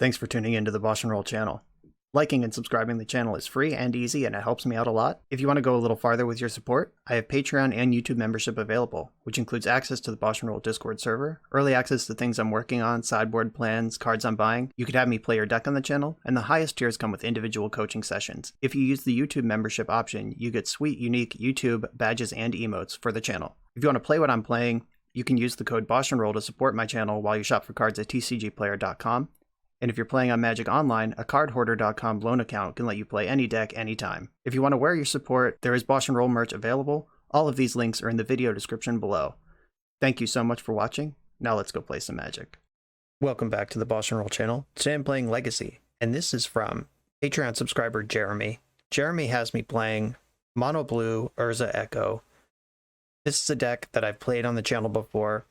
Thanks for tuning into the BoshNRoll channel. Liking and subscribing the channel is free and easy, and it helps me out a lot. If you want to go a little farther with your support, I have Patreon and YouTube membership available, which includes access to the BoshNRoll Discord server, early access to things I'm working on, sideboard plans, cards I'm buying. You could have me play your deck on the channel, and the highest tiers come with individual coaching sessions. If you use the YouTube membership option, you get sweet, unique YouTube badges and emotes for the channel. If you want to play what I'm playing, you can use the code BoshNRoll to support my channel while you shop for cards at tcgplayer.com. And if you're playing on Magic Online, a cardhoarder.com loan account can let you play any deck anytime. If you want to wear your support, there is BoshNRoll merch available. All of these links are in the video description below. Thank you so much for watching. Now let's go play some Magic. Welcome back to the BoshNRoll channel. Today I'm playing Legacy, and this is from Patreon subscriber Jeremy. Jeremy has me playing Mono Blue Urza Echo. This is a deck that I've played on the channel before.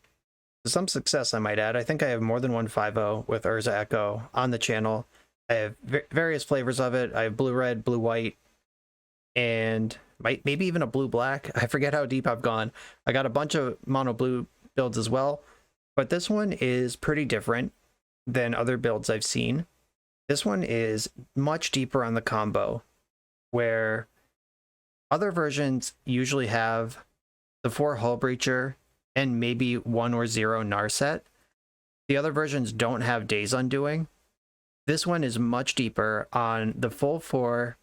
Some success, I might add. I think I have more than one 5-0 with Urza Echo on the channel. I have various flavors of it. I have blue-red, blue-white, and maybe even a blue-black. I forget how deep I've gone. I got a bunch of mono-blue builds as well, but this one is pretty different than other builds I've seen. This one is much deeper on the combo, where other versions usually have the 4 Hullbreacher and maybe 1 or 0 Narset. The other versions don't have Days Undoing. This one is much deeper on the full 4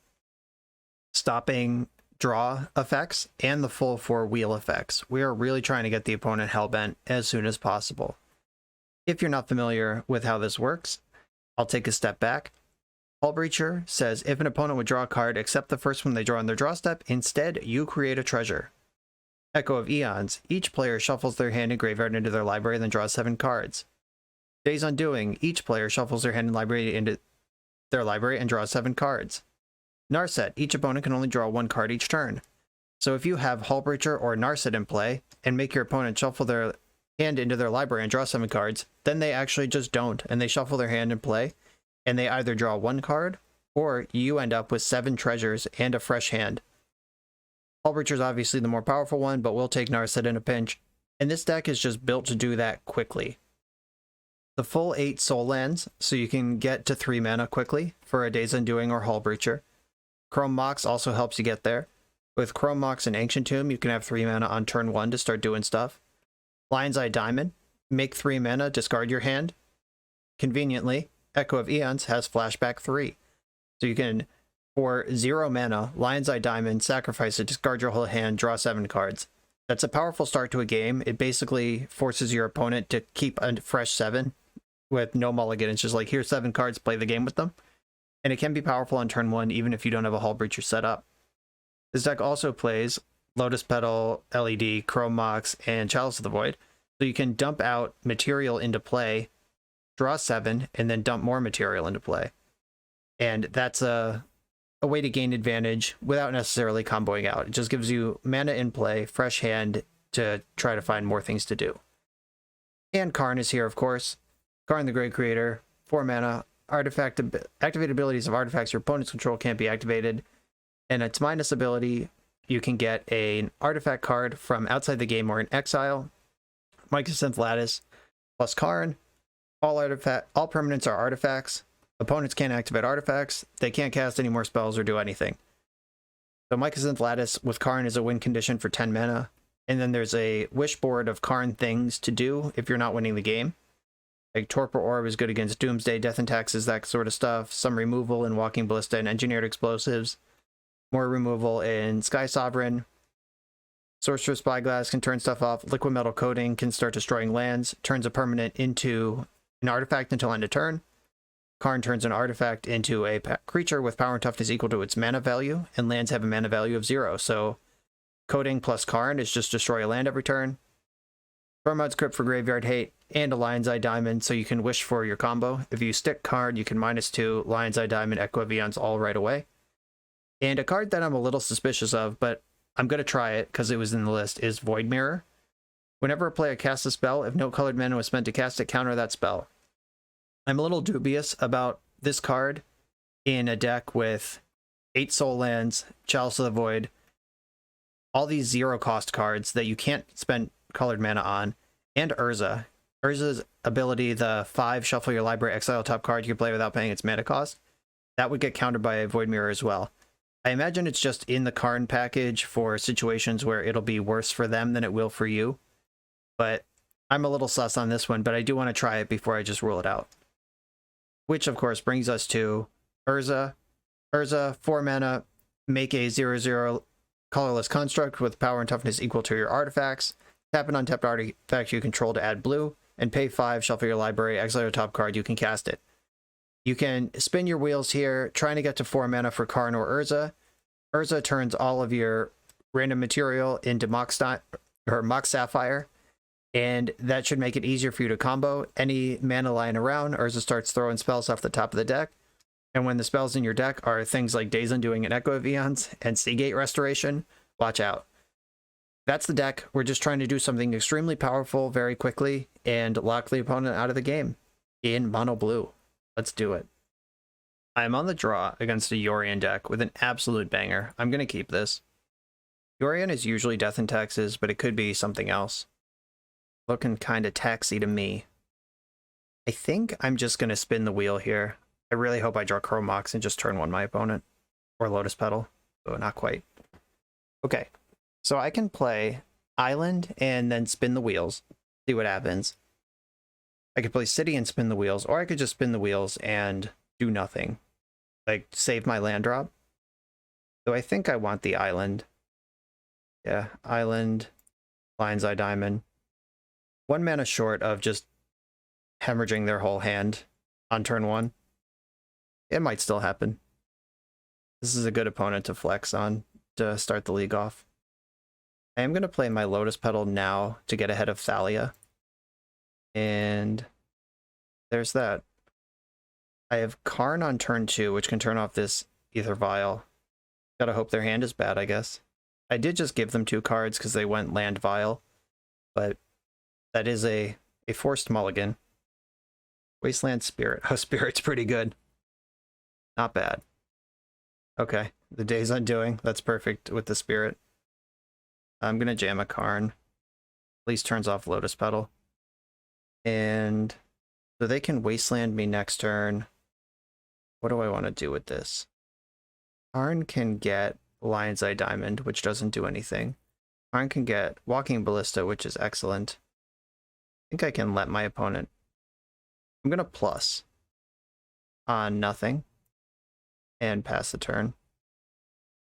stopping draw effects and the full 4 wheel effects. We are really trying to get the opponent hellbent as soon as possible. If you're not familiar with how this works, I'll take a step back. Hullbreacher says if an opponent would draw a card except the first one they draw in their draw step, instead you create a treasure. Echo of Eons. Each player shuffles their hand and graveyard into their library and then draws 7 cards. Days Undoing. Each player shuffles their hand and library into their library and draws 7 cards. Narset. Each opponent can only draw 1 card each turn. So if you have Hullbreacher or Narset in play and make your opponent shuffle their hand into their library and draw 7 cards, then they actually just don't, and they shuffle their hand and play, and they either draw 1 card or you end up with 7 treasures and a fresh hand. Hullbreacher is obviously the more powerful one, but we'll take Narset in a pinch, and this deck is just built to do that quickly. The full 8 soul lands, so you can get to 3 mana quickly for a Days Undoing or Hullbreacher. Chrome Mox also helps you get there. With Chrome Mox and Ancient Tomb, you can have 3 mana on turn 1 to start doing stuff. Lion's Eye Diamond, make 3 mana, discard your hand. Conveniently, Echo of Eons has Flashback 3, so you can, for 0 mana, Lion's Eye Diamond, sacrifice it, discard your whole hand, draw 7 cards. That's a powerful start to a game. It basically forces your opponent to keep a fresh 7 with no mulligan. It's just like, here's 7 cards, play the game with them. And it can be powerful on turn 1, even if you don't have a Hullbreacher set up. This deck also plays Lotus Petal, LED, Chrome Mox, and Chalice of the Void. So you can dump out material into play, draw 7, and then dump more material into play. And that's a way to gain advantage without necessarily comboing out. It just gives you mana in play, fresh hand to try to find more things to do. And Karn is here, of course. Karn the Great Creator, 4 mana, artifact activated abilities of artifacts your opponent's control can't be activated. And its minus ability, you can get an artifact card from outside the game or in exile. Mycosynth Lattice plus Karn. All permanents are artifacts. Opponents can't activate artifacts, they can't cast any more spells or do anything. So Mycosynth Lattice with Karn is a win condition for 10 mana, and then there's a wish board of Karn things to do if you're not winning the game. Like Torpor Orb is good against Doomsday, Death and Taxes, that sort of stuff. Some removal in Walking Ballista and Engineered Explosives. More removal in Sky Sovereign. Sorcerer's Spyglass can turn stuff off. Liquid Metal Coating can start destroying lands. Turns a permanent into an artifact until end of turn. Karn turns an artifact into a creature with power and toughness equal to its mana value, and lands have a mana value of 0. So Coating plus Karn is just destroy a land every turn. Tormod's Crypt for Graveyard Hate, and a Lion's Eye Diamond, so you can wish for your combo. If you stick card, you can -2 Lion's Eye Diamond, Echo of Eons all right away. And a card that I'm a little suspicious of, but I'm going to try it because it was in the list, is Void Mirror. Whenever a player casts a spell, if no colored mana was spent to cast it, counter that spell. I'm a little dubious about this card in a deck with 8 soul lands, Chalice of the Void, all these 0 cost cards that you can't spend colored mana on, and Urza. Urza's ability, the 5 shuffle your library, exile top card you can play without paying its mana cost, that would get countered by a Void Mirror as well. I imagine it's just in the Karn package for situations where it'll be worse for them than it will for you. But I'm a little sus on this one, but I do want to try it before I just rule it out. Which, of course, brings us to Urza. Urza, 4 mana, make a 0/0 colorless construct with power and toughness equal to your artifacts. Tap an untapped artifact you control to add blue, and pay 5, shuffle your library, exile your top card, you can cast it. You can spin your wheels here, trying to get to 4 mana for Karn or Urza. Urza turns all of your random material into Mox Sapphire, and that should make it easier for you to combo. Any mana lying around, Urza starts throwing spells off the top of the deck. And when the spells in your deck are things like Days Undoing and Echo of Eons and Seagate Restoration, watch out. That's the deck. We're just trying to do something extremely powerful very quickly and lock the opponent out of the game in mono blue. Let's do it. I'm on the draw against a Yorion deck with an absolute banger. I'm going to keep this. Yorion is usually Death and Taxes, but it could be something else. Looking kind of taxy to me. I think I'm just going to spin the wheel here. I really hope I draw Chrome Mox and just turn 1 my opponent. Or Lotus Petal. Oh, not quite. Okay. So I can play Island and then spin the wheels. See what happens. I could play City and spin the wheels, or I could just spin the wheels and do nothing. Like, save my land drop. So I think I want the Island. Yeah, Island, Lion's Eye Diamond. 1 mana short of just hemorrhaging their whole hand on turn 1. It might still happen. This is a good opponent to flex on to start the league off. I am going to play my Lotus Petal now to get ahead of Thalia. And there's that. I have Karn on turn 2, which can turn off this Ether Vial. Gotta hope their hand is bad, I guess. I did just give them 2 cards because they went Land Vial, but that is a forced mulligan. Wasteland Spirit. Oh, Spirit's pretty good. Not bad. Okay, the Days Undoing. That's perfect with the Spirit. I'm going to jam a Karn. At least turns off Lotus Petal. And so they can Wasteland me next turn. What do I want to do with this? Karn can get Lion's Eye Diamond, which doesn't do anything. Karn can get Walking Ballista, which is excellent. I think I can let my opponent... I'm going to plus on nothing and pass the turn.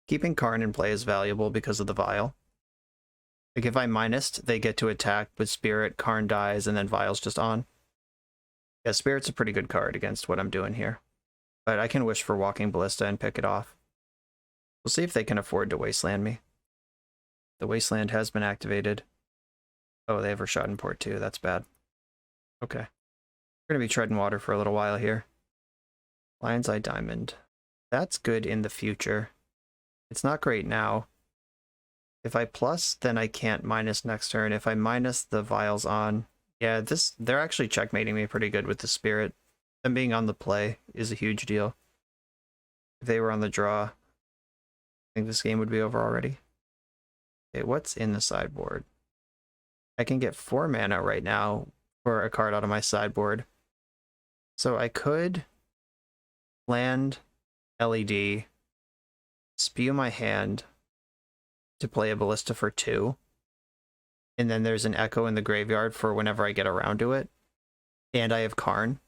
Keeping Karn in play is valuable because of the Vial. Like, if I minused, they get to attack with Spirit, Karn dies, and then Vial's just on. Yeah, Spirit's a pretty good card against what I'm doing here. But I can wish for Walking Ballista and pick it off. We'll see if they can afford to Wasteland me. The Wasteland has been activated. Oh, they have Rashad in port too. That's bad. Okay. We're going to be treading water for a little while here. Lion's Eye Diamond. That's good in the future. It's not great now. If I plus, then I can't minus next turn. If I minus, the Vial's on. Yeah, they're actually checkmating me pretty good with the Spirit. Them being on the play is a huge deal. If they were on the draw, I think this game would be over already. Okay, what's in the sideboard? I can get 4 mana right now for a card out of my sideboard. So I could land LED, spew my hand to play a Ballista for 2, and then there's an Echo in the graveyard for whenever I get around to it, and I have Karn.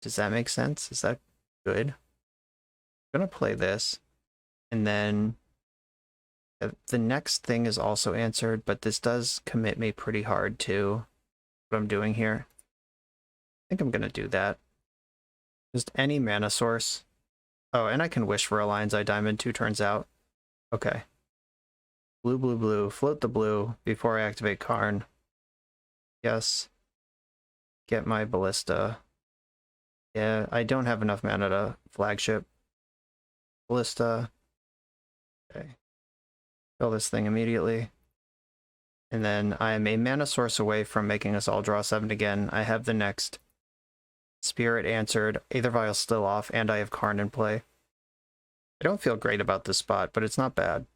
Does that make sense? Is that good? I'm gonna play this, and then the next thing is also answered, but this does commit me pretty hard to what I'm doing here. I think I'm gonna do that. Just any mana source. Oh, and I can wish for a Lion's Eye Diamond 2 turns out. Okay. Blue, blue, blue. Float the blue before I activate Karn. Yes. Get my Ballista. Yeah, I don't have enough mana to flagship. Ballista. Okay. Kill this thing immediately. And then I am a mana source away from making us all draw 7 again. I have the next Spirit answered. Aether Vial's still off, and I have Karn in play. I don't feel great about this spot, but it's not bad.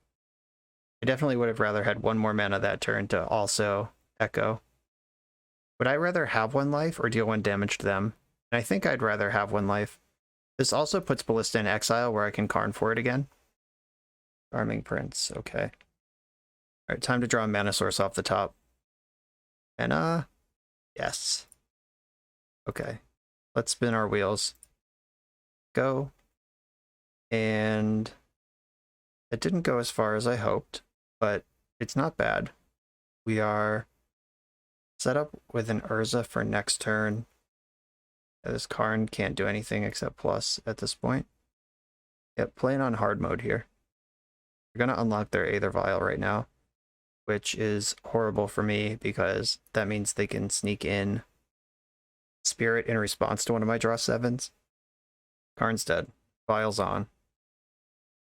I definitely would have rather had 1 more mana that turn to also Echo. Would I rather have 1 life or deal 1 damage to them? And I think I'd rather have 1 life. This also puts Ballista in exile where I can Karn for it again. Charming Prince, okay. Alright, time to draw a mana source off the top. And, yes. Okay, let's spin our wheels. Go. And it didn't go as far as I hoped, but it's not bad. We are set up with an Urza for next turn. This Karn can't do anything except plus at this point. Yep, playing on hard mode here. We're going to unlock their Aether Vial right now, which is horrible for me because that means they can sneak in Spirit in response to one of my draw 7s. Karn's dead. Vial's on.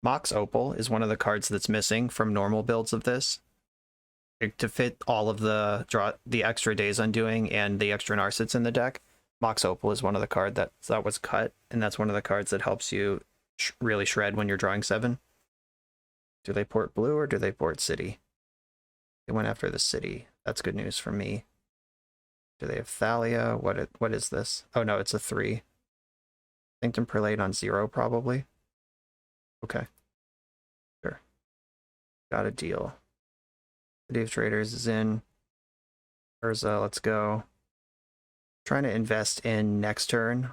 Mox Opal is one of the cards that's missing from normal builds of this. To fit all of the extra Days Undoing and the extra Narsets in the deck, Mox Opal is one of the cards that was cut, and that's one of the cards that helps you really shred when you're drawing 7. Do they port blue or do they port city? They went after the city. That's good news for me. Do they have Thalia? What is this? Oh no, it's a 3. Sanctum Prelate on 0 probably. Okay. Sure. Got a deal. City of Traders is in. Urza, let's go. Trying to invest in next turn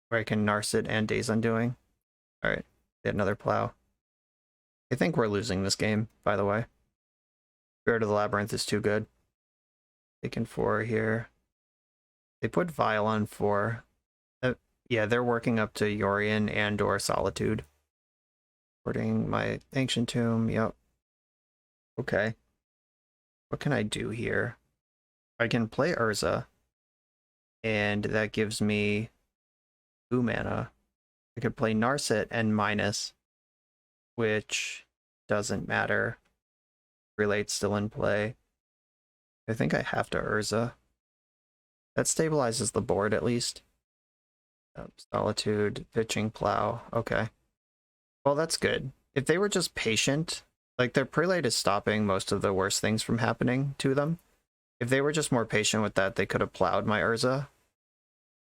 where I can Narset and Days Undoing. Alright, get another plow. I think we're losing this game, by the way. Spirit of the Labyrinth is too good. Taking 4 here. They put Vial on 4. Yeah, they're working up to Yorion and or Solitude. Porting my Ancient Tomb, yep. Okay. What can I do here? I can play Urza, and that gives me 2 mana. I could play Narset and minus, which doesn't matter. Relate's still in play. I think I have to Urza. That stabilizes the board at least. Solitude, pitching plow. Okay. Well, that's good. If they were just patient, like their prelate is stopping most of the worst things from happening to them. If they were just more patient with that, they could have plowed my Urza.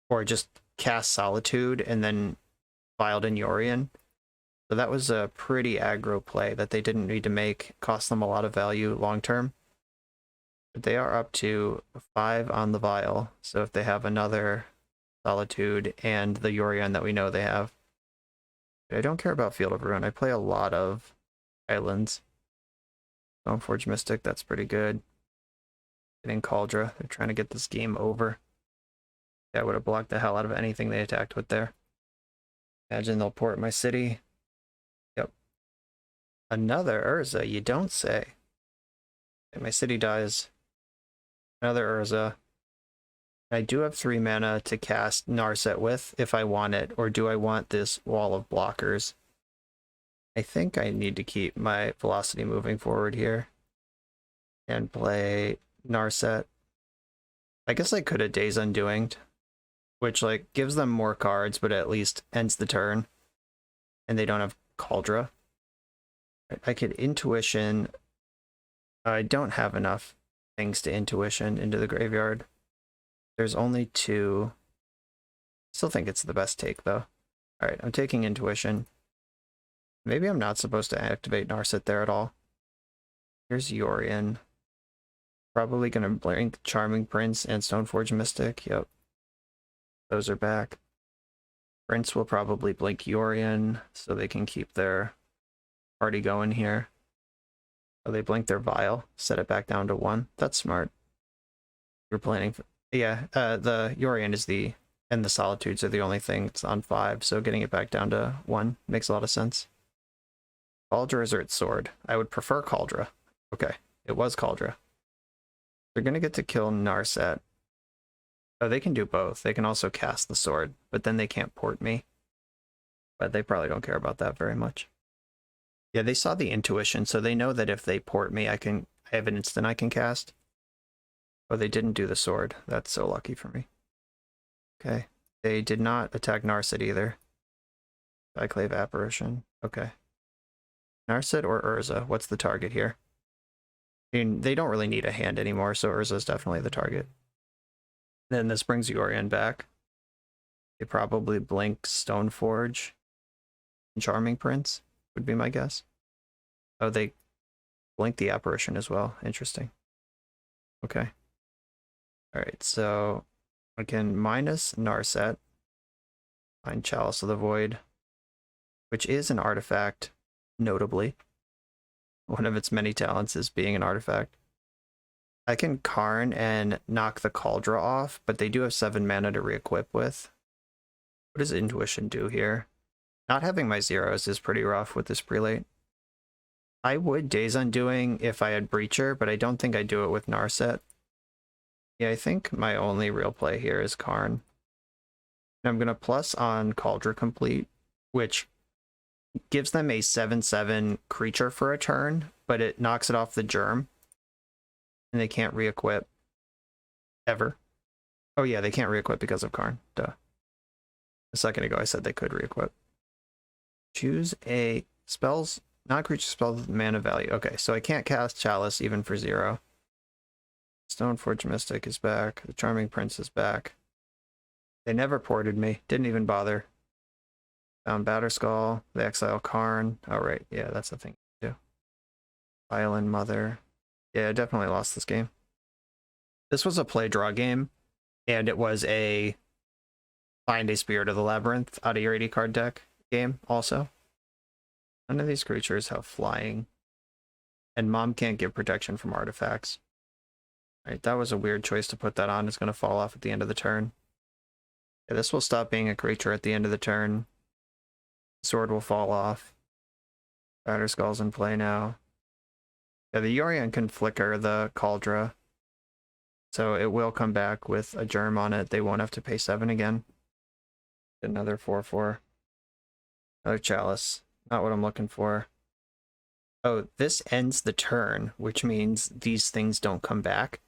Or just cast Solitude and then filed in Yorion. So that was a pretty aggro play that they didn't need to make. Cost them a lot of value long term. But they are up to 5 on the Vial. So if they have another Solitude and the Yorion that we know they have. I don't care about Field of Ruin. I play a lot of islands. Stoneforge Mystic, that's pretty good. Getting Cauldra. They're trying to get this game over. Yeah, I would have blocked the hell out of anything they attacked with there. Imagine they'll port my city. Yep. Another Urza, you don't say. Okay, my city dies. Another Urza. I do have 3 mana to cast Narset with if I want it, or do I want this wall of blockers? I think I need to keep my velocity moving forward here and play Narset. I guess I could have Days Undoing, which like gives them more cards, but at least ends the turn, and they don't have Cauldra. I could Intuition. I don't have enough things to Intuition into the graveyard. There's only 2. Still think it's the best take, though. Alright, I'm taking Intuition. Maybe I'm not supposed to activate Narset there at all. Here's Yorion. Probably gonna blink Charming Prince and Stoneforge Mystic. Yep. Those are back. Prince will probably blink Yorion, so they can keep their party going here. Oh, they blink their Vial. Set it back down to 1. That's smart. You're planning for... Yeah, the Yorion is and the Solitudes are the only thing that's on 5, so getting it back down to 1 makes a lot of sense. Cauldra or its sword? I would prefer Cauldra. Okay, it was Cauldra. They're gonna get to kill Narset. Oh, they can do both. They can also cast the sword, but then they can't port me. But they probably don't care about that very much. Yeah, they saw the Intuition, so they know that if they port me, I have an instant I can cast. Oh, they didn't do the sword. That's so lucky for me. Okay. They did not attack Narset either. Cyclave Apparition. Okay. Narset or Urza? What's the target here? I mean, they don't really need a hand anymore, so Urza is definitely the target. Then this brings Yorion back. They probably blink Stoneforge and Charming Prince, would be my guess. Oh, they blink the Apparition as well. Interesting. Okay. Alright, so again, minus Narset. Find Chalice of the Void, which is an artifact, notably. One of its many talents is being an artifact. I can Karn and knock the Cauldron off, but they do have 7 mana to re-equip with. What does Intuition do here? Not having my zeros is pretty rough with this prelate. I would Days Undoing if I had Breacher, but I don't think I'd do it with Narset. Yeah, I think my only real play here is Karn. And I'm going to plus on Cauldron Complete, which gives them a 7/7 creature for a turn, but it knocks it off the Germ. And they can't re-equip ever. Oh yeah, they can't re-equip because of Karn. Duh. A second ago I said they could re-equip. Choose a spells, non-creature spell with mana value. Okay, so I can't cast Chalice even for 0. Stoneforge Mystic is back. The Charming Prince is back. They never ported me. Didn't even bother. Found Batterskull. They exile Karn. Oh right, yeah, that's the thing to do. Island Mother. Yeah, I definitely lost this game. This was a play draw game, and it was a find a Spirit of the Labyrinth out of your 80 card deck game also. None of these creatures have flying, and Mom can't give protection from artifacts. Right, that was a weird choice to put that on. It's going to fall off at the end of the turn. Yeah, this will stop being a creature at the end of the turn. Sword will fall off. Batterskull's in play now. Yeah, the Yorion can flicker the Cauldron, so it will come back with a Germ on it. They won't have to pay 7 again. Another 4/4. Another Chalice. Not what I'm looking for. Oh, this ends the turn, which means these things don't come back.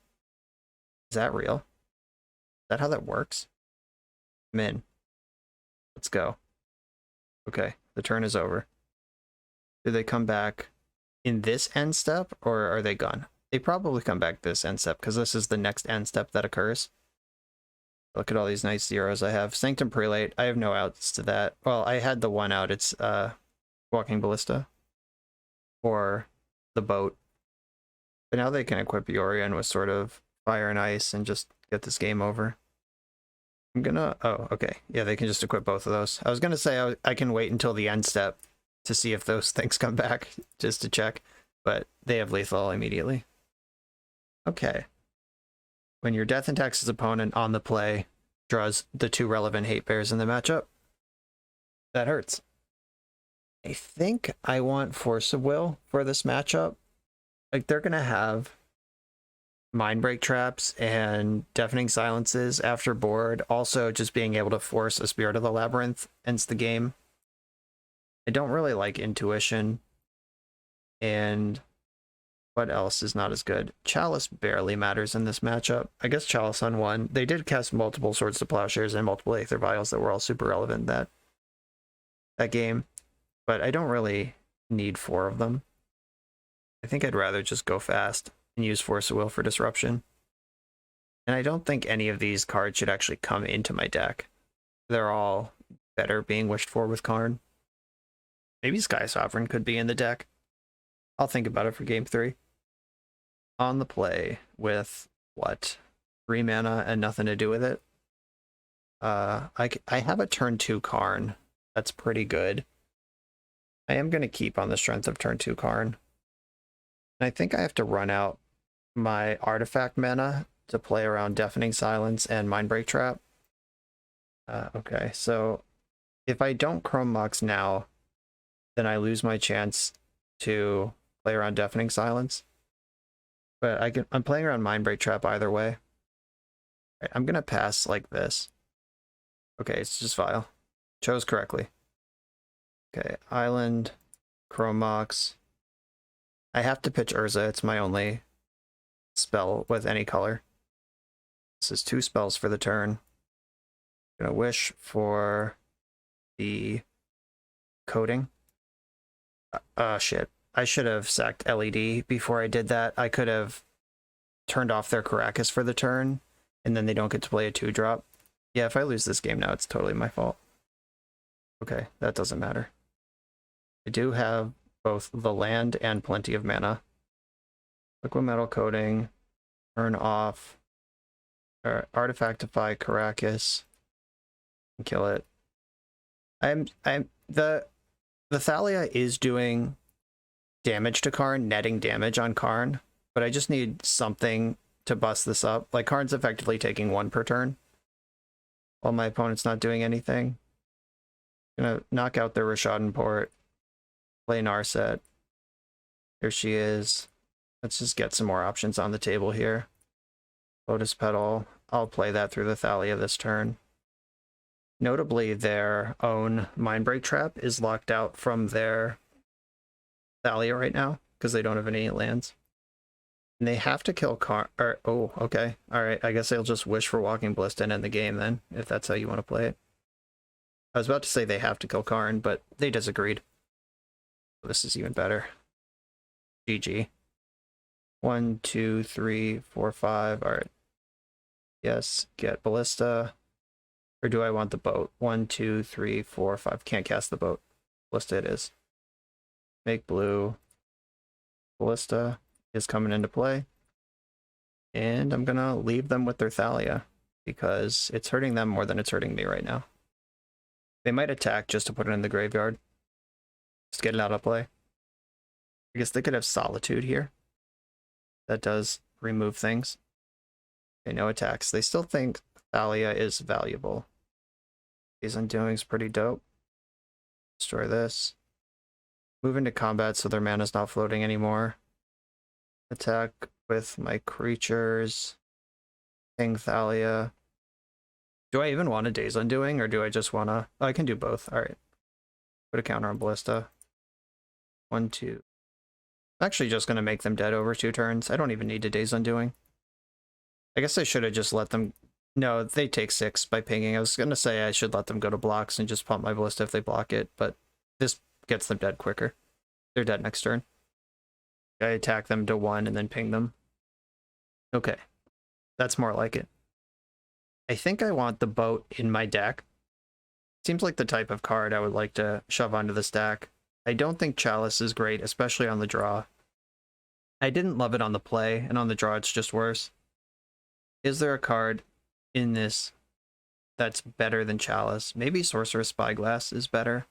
Is that real? Is that how that works? I'm in. Let's go. Okay, the turn is over. Do they come back in this end step, or are they gone? They probably come back this end step, because this is the next end step that occurs. Look at all these nice zeros I have. Sanctum Prelate, I have no outs to that. Well, I had the one out, it's Walking Ballista. Or the boat. But now they can equip Yorion with sort of Fire and Ice and just get this game over. I'm gonna... Oh, okay. Yeah, they can just equip both of those. I was gonna say I can wait until the end step to see if those things come back, just to check. But they have lethal immediately. Okay. When your Death and Taxes opponent on the play draws the 2 relevant hate bears in the matchup, that hurts. I think I want Force of Will for this matchup. Like, they're gonna have Mindbreak traps and Deafening Silences after board. Also, just being able to force a Spirit of the Labyrinth ends the game. I don't really like Intuition. And what else is not as good? Chalice barely matters in this matchup. I guess Chalice on 1. They did cast multiple Swords to Plowshares and multiple Aether Vials that were all super relevant that game. But I don't really need 4 of them. I think I'd rather just go fast and use Force of Will for disruption. And I don't think any of these cards should actually come into my deck. They're all better being wished for with Karn. Maybe Sky Sovereign could be in the deck. I'll think about it for game 3. On the play with, what? 3 mana and nothing to do with it? I have a turn 2 Karn. That's pretty good. I am going to keep on the strength of turn 2 Karn. And I think I have to run out my artifact mana to play around Deafening Silence and Mindbreak Trap. Okay, so if I don't Chrome Mox now, then I lose my chance to play around Deafening Silence. But I'm playing around Mindbreak Trap either way. Right, I'm going to pass like this. Okay, it's just Vile. Chose correctly. Okay, Island, Chrome Mox. I have to pitch Urza. It's my only spell with any color. This is 2 spells for the turn. I'm gonna wish for the coding. Shit. I should have sacked LED before I did that. I could have turned off their Caracas for the turn and then they don't get to play a 2-drop. Yeah, if I lose this game now, it's totally my fault. Okay, that doesn't matter. I do have both the land and plenty of mana. Liquid Metal Coating, turn off, Artifactify Caracas, and kill it. The Thalia is doing damage to Karn, netting damage on Karn, but I just need something to bust this up. Like, Karn's effectively taking 1 per turn, while my opponent's not doing anything. Gonna knock out their Rishadan Port, play Narset. Here she is. Let's just get some more options on the table here. Lotus Petal, I'll play that through the Thalia this turn. Notably, their own Mindbreak Trap is locked out from their Thalia right now, because they don't have any lands. And they have to kill oh, okay. Alright, I guess they'll just wish for Walking Ballista and end the game then, if that's how you want to play it. I was about to say they have to kill Karn, but they disagreed. This is even better. GG. 1, 2, 3, 4, 5. Alright. Yes, get Ballista. Or do I want the boat? 1, 2, 3, 4, 5. Can't cast the boat. Ballista it is. Make blue. Ballista is coming into play. And I'm gonna leave them with their Thalia, because it's hurting them more than it's hurting me right now. They might attack just to put it in the graveyard. Just get it out of play. I guess they could have Solitude here. That does remove things. Okay, no attacks. They still think Thalia is valuable. These Undoing's pretty dope. Destroy this. Move into combat so their mana's not floating anymore. Attack with my creatures. Ping Thalia. Do I even want a Days Undoing, or do I just want to... Oh, I can do both. Alright. Put a counter on Ballista. 1, 2. I'm actually just going to make them dead over 2 turns. I don't even need a Days Undoing. I guess I should have just let them... No, they take 6 by pinging. I was going to say I should let them go to blocks and just pump my Ballista if they block it, but this gets them dead quicker. They're dead next turn. I attack them to 1 and then ping them. Okay. That's more like it. I think I want the boat in my deck. Seems like the type of card I would like to shove onto the stack. I don't think Chalice is great, especially on the draw. I didn't love it on the play, and on the draw it's just worse. Is there a card in this that's better than Chalice? Maybe Sorcerous Spyglass is better.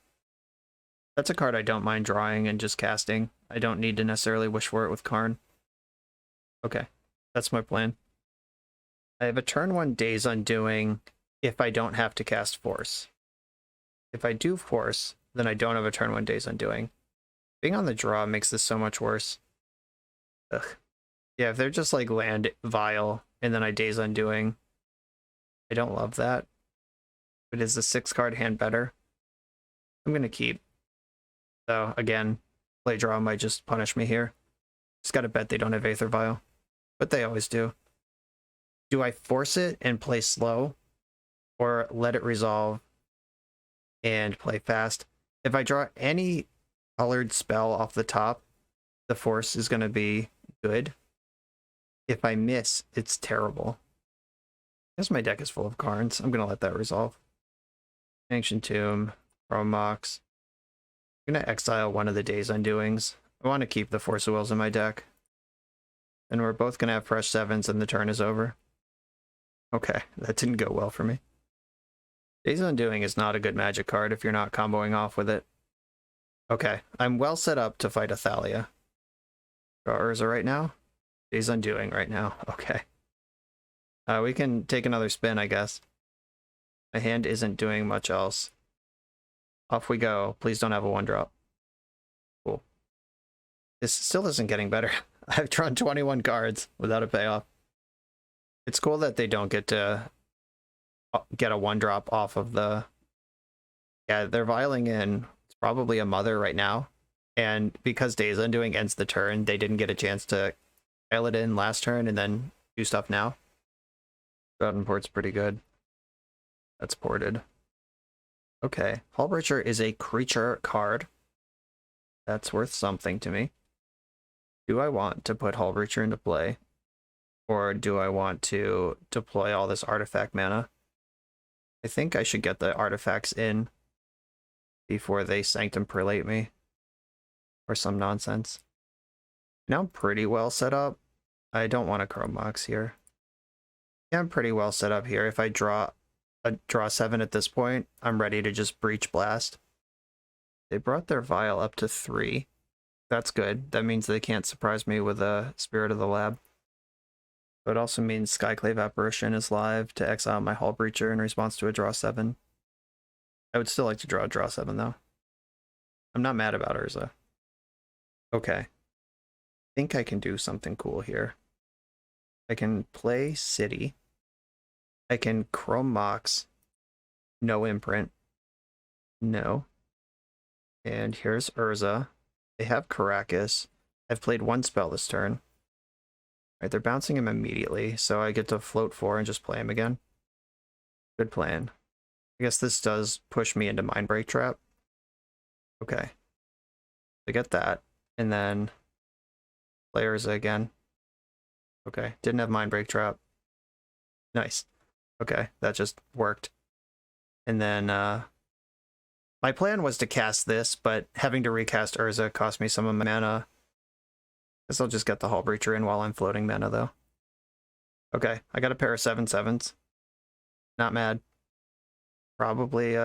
That's a card I don't mind drawing and just casting. I don't need to necessarily wish for it with Karn. Okay, that's my plan. I have a turn 1 Days Undoing if I don't have to cast Force. If I do Force, then I don't have a turn 1 Days Undoing. Being on the draw makes this so much worse. Ugh. Yeah, if they're just like land Vile and then I Days Undoing, I don't love that. But is the 6-card hand better? I'm going to keep. So again, play draw might just punish me here. Just gotta bet they don't have Aether Vial. But they always do. Do I force it and play slow? Or let it resolve and play fast? If I draw any colored spell off the top, the force is going to be good. If I miss, it's terrible. I guess my deck is full of cards. I'm going to let that resolve. Ancient Tomb, Promox. I'm going to exile one of the Days Undoings. I want to keep the Force of Wills in my deck. And we're both going to have fresh 7s and the turn is over. Okay, that didn't go well for me. Days Undoing is not a good Magic card if you're not comboing off with it. Okay, I'm well set up to fight a Thalia. Draw Urza right now. Days Undoing right now. Okay. We can take another spin, I guess. My hand isn't doing much else. Off we go. Please don't have a 1-drop. Cool. This still isn't getting better. I've drawn 21 cards without a payoff. It's cool that they don't get to get a 1-drop off of the... Yeah, they're viling in. It's probably a Mother right now. And because Days Undoing ends the turn, they didn't get a chance to file it in last turn and then do stuff now. Port's pretty good. That's ported. Okay, Hullbreacher is a creature card. That's worth something to me. Do I want to put Hullbreacher into play? Or do I want to deploy all this artifact mana? I think I should get the artifacts in before they Sanctum Prelate me. Or some nonsense. Now I'm pretty well set up. I don't want a Chrome Mox here. Yeah, I'm pretty well set up here. If I draw 7 at this point, I'm ready to just Breach Blast. They brought their Vial up to 3. That's good. That means they can't surprise me with a Spirit of the Lab. But it also means Skyclave Apparition is live to exile my Hullbreacher in response to a draw 7. I would still like to draw a draw 7 though. I'm not mad about Urza. Okay. I think I can do something cool here. I can play City. I can Chrome Mox. No imprint. No. And here's Urza. They have Caracas. I've played one spell this turn. Right, they're bouncing him immediately, so I get to float 4 and just play him again. Good plan. I guess this does push me into Mindbreak Trap. Okay. I get that. And then play Urza again. Okay, didn't have Mindbreak Trap. Nice. Okay, that just worked. And then my plan was to cast this, but having to recast Urza cost me some of my mana. Guess I'll just get the Hullbreacher in while I'm floating mana, though. Okay, I got a pair of 7/7s. Not mad. Probably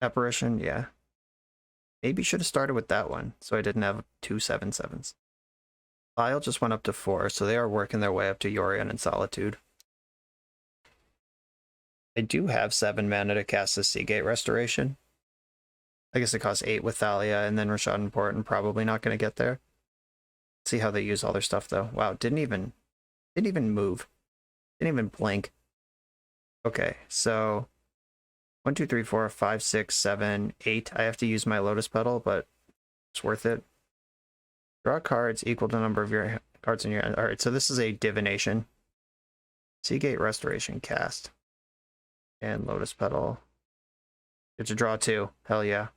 Apparition, yeah. Maybe should have started with that one, so I didn't have 2 7/7s. Vial just went up to 4, so they are working their way up to Yorion and Solitude. I do have 7 mana to cast the Seagate Restoration. I guess it costs 8 with Thalia, and then Rashad and Port, and probably not going to get there. Let's see how they use all their stuff, though. Wow, didn't even move. Didn't even blink. Okay, so 1, 2, 3, 4, 5, 6, 7, 8. I have to use my Lotus Petal, but it's worth it. Draw cards equal to the number of your cards in your hand. Alright, so this is a Divination. Seagate Restoration cast. And Lotus Petal. Get to draw 2. Hell yeah.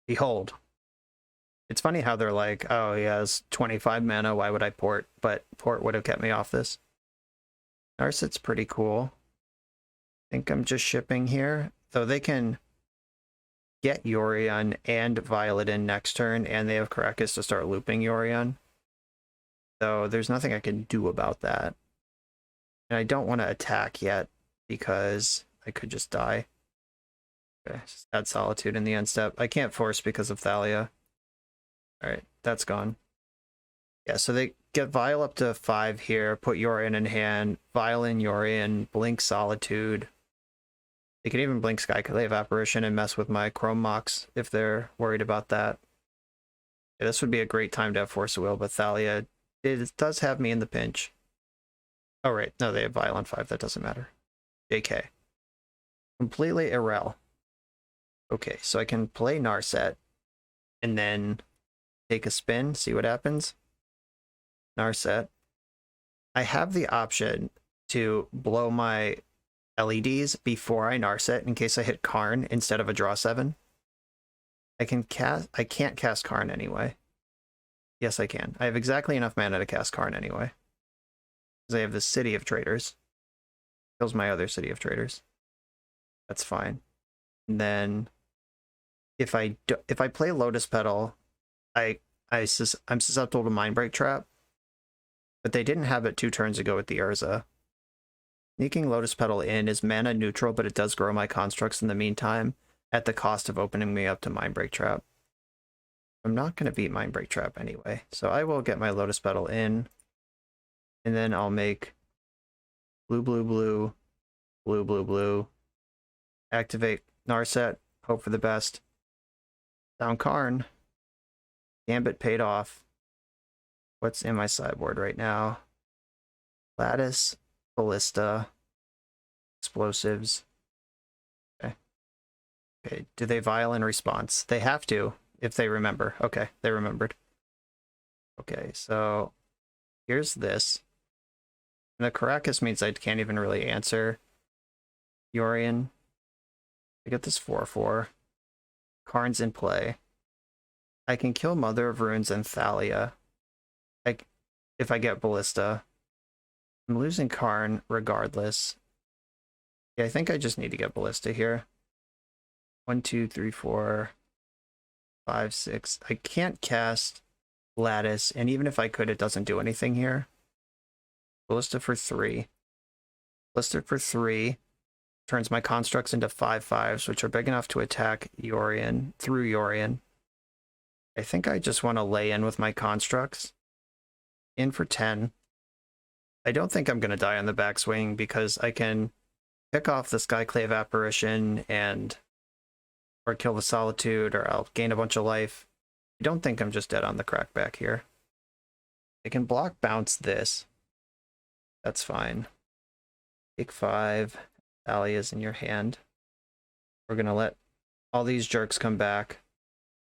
Behold. It's funny how they're like, oh, he has 25 mana, why would I port? But port would have kept me off this. Narset's pretty cool. I think I'm just shipping here. Though they can get Yorion and Violet in next turn, and they have Caracas to start looping Yorion. So there's nothing I can do about that. And I don't want to attack yet, because I could just die. Okay, just add Solitude in the end step. I can't force because of Thalia. Alright, that's gone. Yeah, so they get Vial up to 5 here, put Yorion in hand, Vial in Yorion, blink Solitude. They can even blink Skyclave Apparition and mess with my Chrome Mox if they're worried about that. Yeah, this would be a great time to have Force of Will, but Thalia, it does have me in the pinch. Oh, right. No, they have Vial on 5. That doesn't matter. JK. Completely irrel. Okay, so I can play Narset and then take a spin, see what happens. Narset. I have the option to blow my LEDs before I Narset in case I hit Karn instead of a draw 7. I can't cast Karn anyway. Yes, I can. I have exactly enough mana to cast Karn anyway. Because I have the City of Traders. Kills my other City of Traders. That's fine. And then if I play Lotus Petal, I'm susceptible to Mindbreak Trap. But they didn't have it 2 turns ago with the Urza. Sneaking Lotus Petal in is mana neutral, but it does grow my constructs in the meantime, at the cost of opening me up to Mindbreak Trap. I'm not going to beat Mindbreak Trap anyway, so I will get my Lotus Petal in, and then I'll make blue, blue, blue, blue, blue, blue, activate Narset, hope for the best, down Karn, Gambit paid off. What's in my sideboard right now? Lattice, Ballista, Explosives. Okay. Okay, do they Vial in response? They have to, if they remember. Okay, they remembered. Okay, so here's this. And the Caracas means I can't even really answer. Yorion. I get this 4/4. Karn's in play. I can kill Mother of Runes and Thalia. If I get Ballista. I'm losing Karn regardless. Yeah, I think I just need to get Ballista here. 1, 2, 3, 4, 5, 6. I can't cast Lattice, and even if I could, it doesn't do anything here. Ballista for 3. Ballista for 3 turns my constructs into 5/5s, which are big enough to attack Yorion through Yorion. I think I just want to lay in with my constructs. In for 10. I don't think I'm going to die on the backswing because I can pick off the Skyclave Apparition and or kill the Solitude, or I'll gain a bunch of life. I don't think I'm just dead on the crackback here. I can block bounce this. That's fine. Take 5. Thalia's in your hand. We're going to let all these jerks come back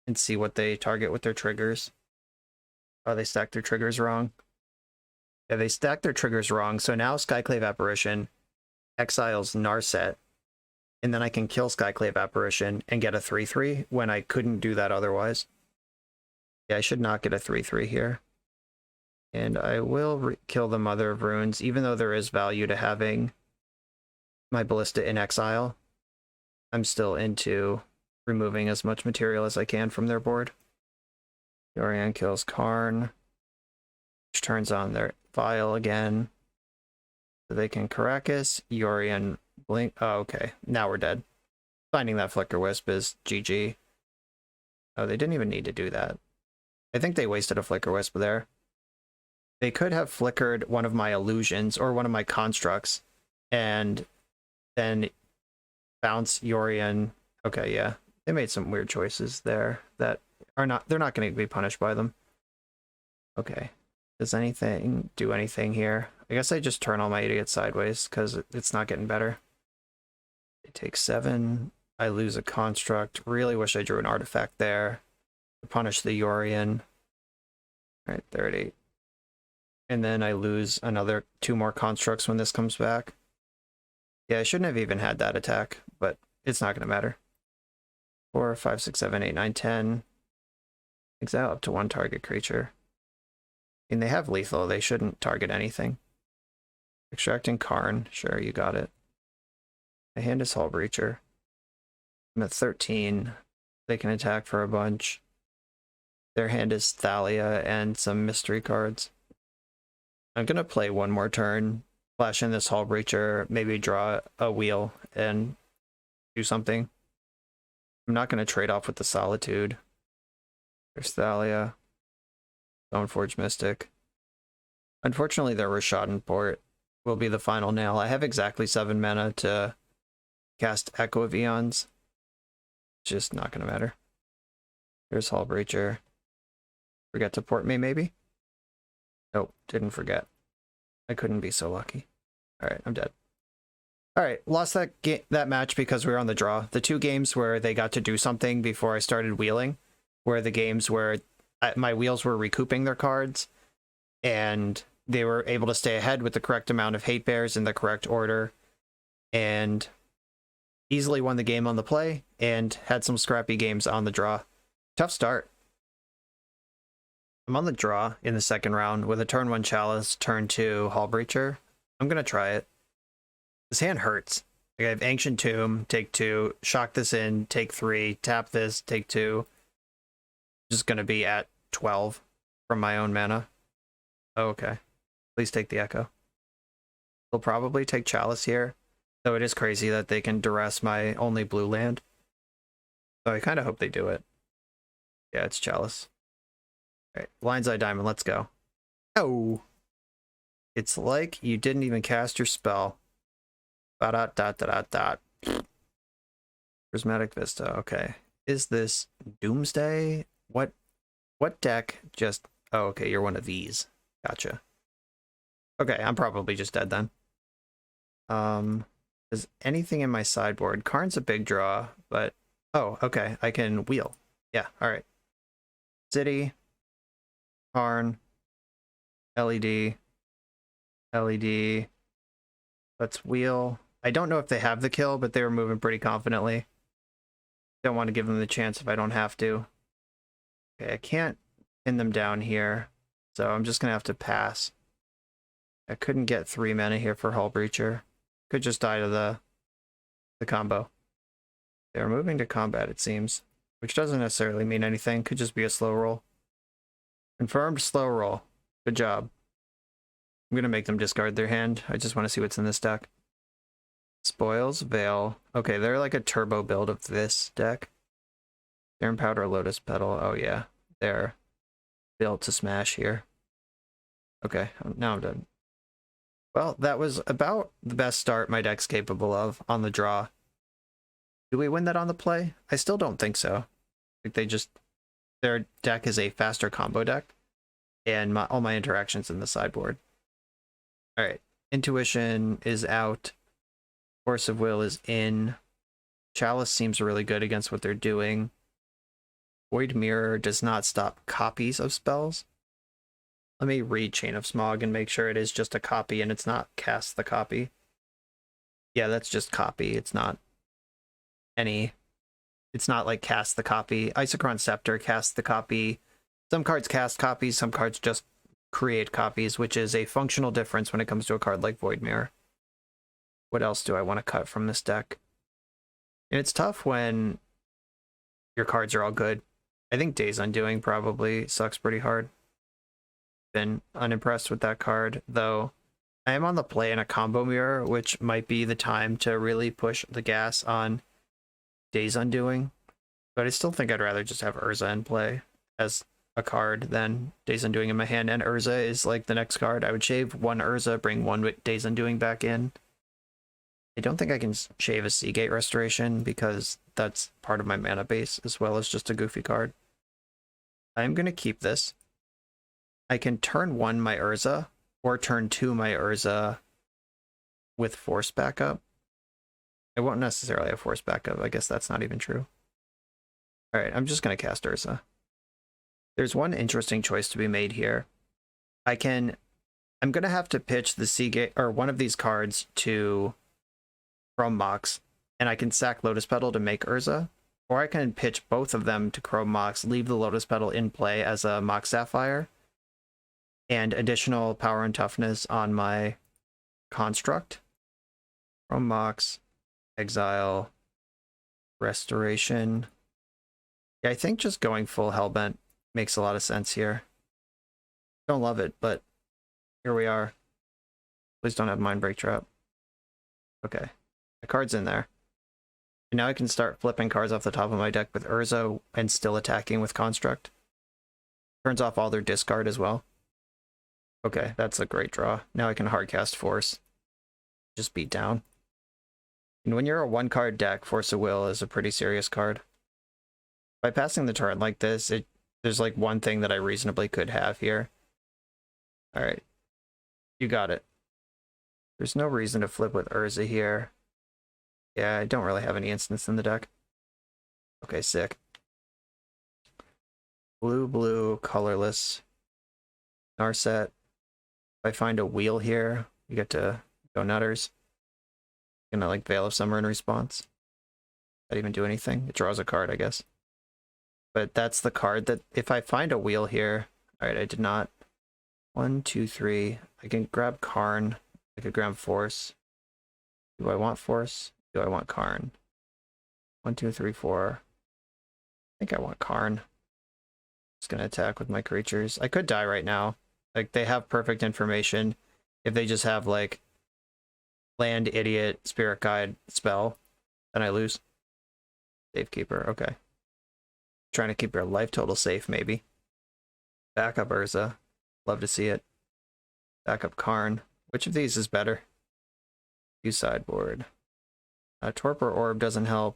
and see what they target with their triggers. Oh, they stacked their triggers wrong. Yeah, they stacked their triggers wrong. So now Skyclave Apparition exiles Narset, and then I can kill Skyclave Apparition and get a 3/3 when I couldn't do that otherwise. Yeah, I should not get a 3/3 here. And I will kill the Mother of Runes, even though there is value to having my Ballista in exile. I'm still into removing as much material as I can from their board. Yorion kills Karn, which turns on their Vial again. So they can Caracas, Yorion blink. Oh, okay. Now we're dead. Finding that Flicker Wisp is GG. Oh, they didn't even need to do that. I think they wasted a Flicker Wisp there. They could have flickered one of my illusions or one of my constructs and then bounce Yorion. Okay, yeah. They made some weird choices there that are not, they're not going to be punished by them. Okay. Does anything do anything here? I guess I just turn all my idiots sideways because it's not getting better. It takes 7. I lose a construct. Really wish I drew an artifact there to punish the Yorion. All right, 30. And then I lose another 2 more constructs when this comes back. Yeah, I shouldn't have even had that attack, but it's not going to matter. 4, 5, 6, 7, 8, 9, 10. Exile up to 1 target creature. And they have lethal. They shouldn't target anything. Extracting Karn. Sure, you got it. My hand is Hullbreacher. I'm at 13. They can attack for a bunch. Their hand is Thalia and some mystery cards. I'm going to play one more turn, flash in this Hullbreacher, maybe draw a wheel and do something. I'm not going to trade off with the Solitude. There's Thalia. Stoneforge Mystic. Unfortunately, their Rishadan port will be the final nail. I have exactly 7 mana to cast Echo of Eons. It's just not going to matter. There's Hullbreacher. Forget to port me, maybe? Nope, didn't forget. I couldn't be so lucky. Alright, I'm dead. Alright, lost that match because we were on the draw. The 2 games where they got to do something before I started wheeling were the games where my wheels were recouping their cards, and they were able to stay ahead with the correct amount of hate bears in the correct order, and easily won the game on the play, and had some scrappy games on the draw. Tough start. I'm on the draw in the second round with a turn 1 Chalice, turn 2 Hullbreacher. I'm going to try it. This hand hurts. Like I have Ancient Tomb, take 2, shock this in, take 3, tap this, take 2. Just going to be at 12 from my own mana. Oh, okay. Please take the Echo. They'll probably take Chalice here, though it is crazy that they can duress my only blue land. So I kind of hope they do it. Yeah, it's Chalice. Alright, Lion's Eye Diamond, let's go. Oh! It's like you didn't even cast your spell. Ba-da-da-da-da-da. Prismatic Vista, okay. Is this Doomsday? What deck just... Oh, okay, you're one of these. Gotcha. Okay, I'm probably just dead then. Is anything in my sideboard? Karn's a big draw, but... Oh, okay, I can wheel. Yeah, alright. City. Karn. LED. LED. Let's wheel. I don't know if they have the kill, but they were moving pretty confidently. Don't want to give them the chance if I don't have to. Okay, I can't pin them down here, so I'm just going to have to pass. I couldn't get 3 mana here for Hullbreacher. Could just die to the combo. They're moving to combat, it seems, which doesn't necessarily mean anything. Could just be a slow roll. Confirmed slow roll. Good job. I'm going to make them discard their hand. I just want to see what's in this deck. Spoils, Veil. Okay, they're like a turbo build of this deck. Serum Powder, Lotus Petal. Oh yeah, they're built to smash here. Okay, now I'm done. Well, that was about the best start my deck's capable of on the draw. Do we win that on the play? I still don't think so. I think their deck is a faster combo deck, and all my interactions in the sideboard. All right, Intuition is out. Force of Will is in. Chalice seems really good against what they're doing. Void Mirror does not stop copies of spells. Let me read Chain of Smog and make sure it is just a copy and it's not cast the copy. Yeah, that's just copy. It's not like cast the copy. Isochron Scepter casts the copy. Some cards cast copies, some cards just create copies, which is a functional difference when it comes to a card like Void Mirror. What else do I want to cut from this deck? And it's tough when your cards are all good. I think Days Undoing probably sucks pretty hard. Been unimpressed with that card, though I am on the play in a combo mirror, which might be the time to really push the gas on Days Undoing. But I still think I'd rather just have Urza in play as a card than Days Undoing in my hand, and Urza is like the next card. I would shave one Urza, bring one Days Undoing back in. I don't think I can shave a Seagate Restoration because that's part of my mana base as well as just a goofy card. I'm going to keep this. I can turn 1 my Urza or turn 2 my Urza with Force backup. I won't necessarily have Force backup. I guess that's not even true. All right, I'm just going to cast Urza. There's one interesting choice to be made here. I'm going to have to pitch the Seagate or one of these cards to Chrome Mox, and I can sack Lotus Petal to make Urza, or I can pitch both of them to Chrome Mox, leave the Lotus Petal in play as a Mox Sapphire, and additional power and toughness on my construct. Chrome Mox, exile, restoration. Yeah, I think just going full Hellbent makes a lot of sense here. Don't love it, but here we are. Please don't have Mindbreak Trap. Okay. The card's in there. And now I can start flipping cards off the top of my deck with Urza and still attacking with Construct. Turns off all their discard as well. Okay, that's a great draw. Now I can hardcast Force. Just beat down. And when you're a 1-card deck, Force of Will is a pretty serious card. By passing the turn like this, there's like one thing that I reasonably could have here. Alright. You got it. There's no reason to flip with Urza here. Yeah, I don't really have any instants in the deck. Okay, sick. Blue, colorless. Narset. If I find a wheel here, you get to go nutters. Gonna like Veil of Summer in response. Not even do anything. It draws a card, I guess. But that's the card that if I find a wheel here. Alright, I did not. 1, 2, 3. I can grab Karn. I could grab Force. Do I want Force? Do I want Karn? 1, 2, 3, 4. I think I want Karn. Just gonna attack with my creatures. I could die right now. Like, they have perfect information. If they just have, like, Land, Idiot, Spirit Guide, Spell, then I lose. Safekeeper, okay. Trying to keep your life total safe, maybe. Backup Urza. Love to see it. Backup Karn. Which of these is better? Use sideboard. Torpor Orb doesn't help.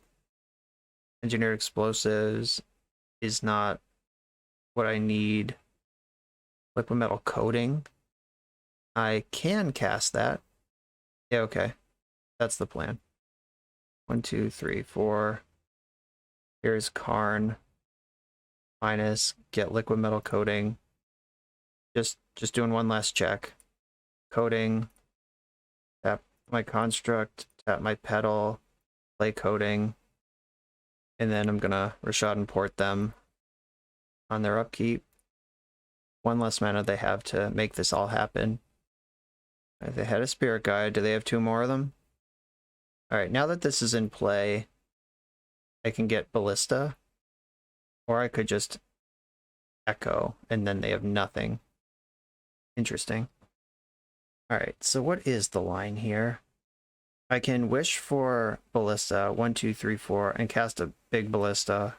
Engineered Explosives is not what I need. Liquid Metal Coating. I can cast that. Yeah, okay. That's the plan. 1, 2, 3, 4. Here's Karn. Minus, get Liquid Metal Coating. Just doing one last check. Coating. Tap my construct. Tap my pedal. Play Coating. And then I'm gonna Rashad and port them on their upkeep. One less mana they have to make this all happen. They had a spirit guide. Do they have 2 more of them? Alright, now that this is in play, I can get Ballista. Or I could just Echo, and then they have nothing. Interesting. Alright, so what is the line here? I can wish for Ballista, 1, 2, 3, 4, and cast a big Ballista.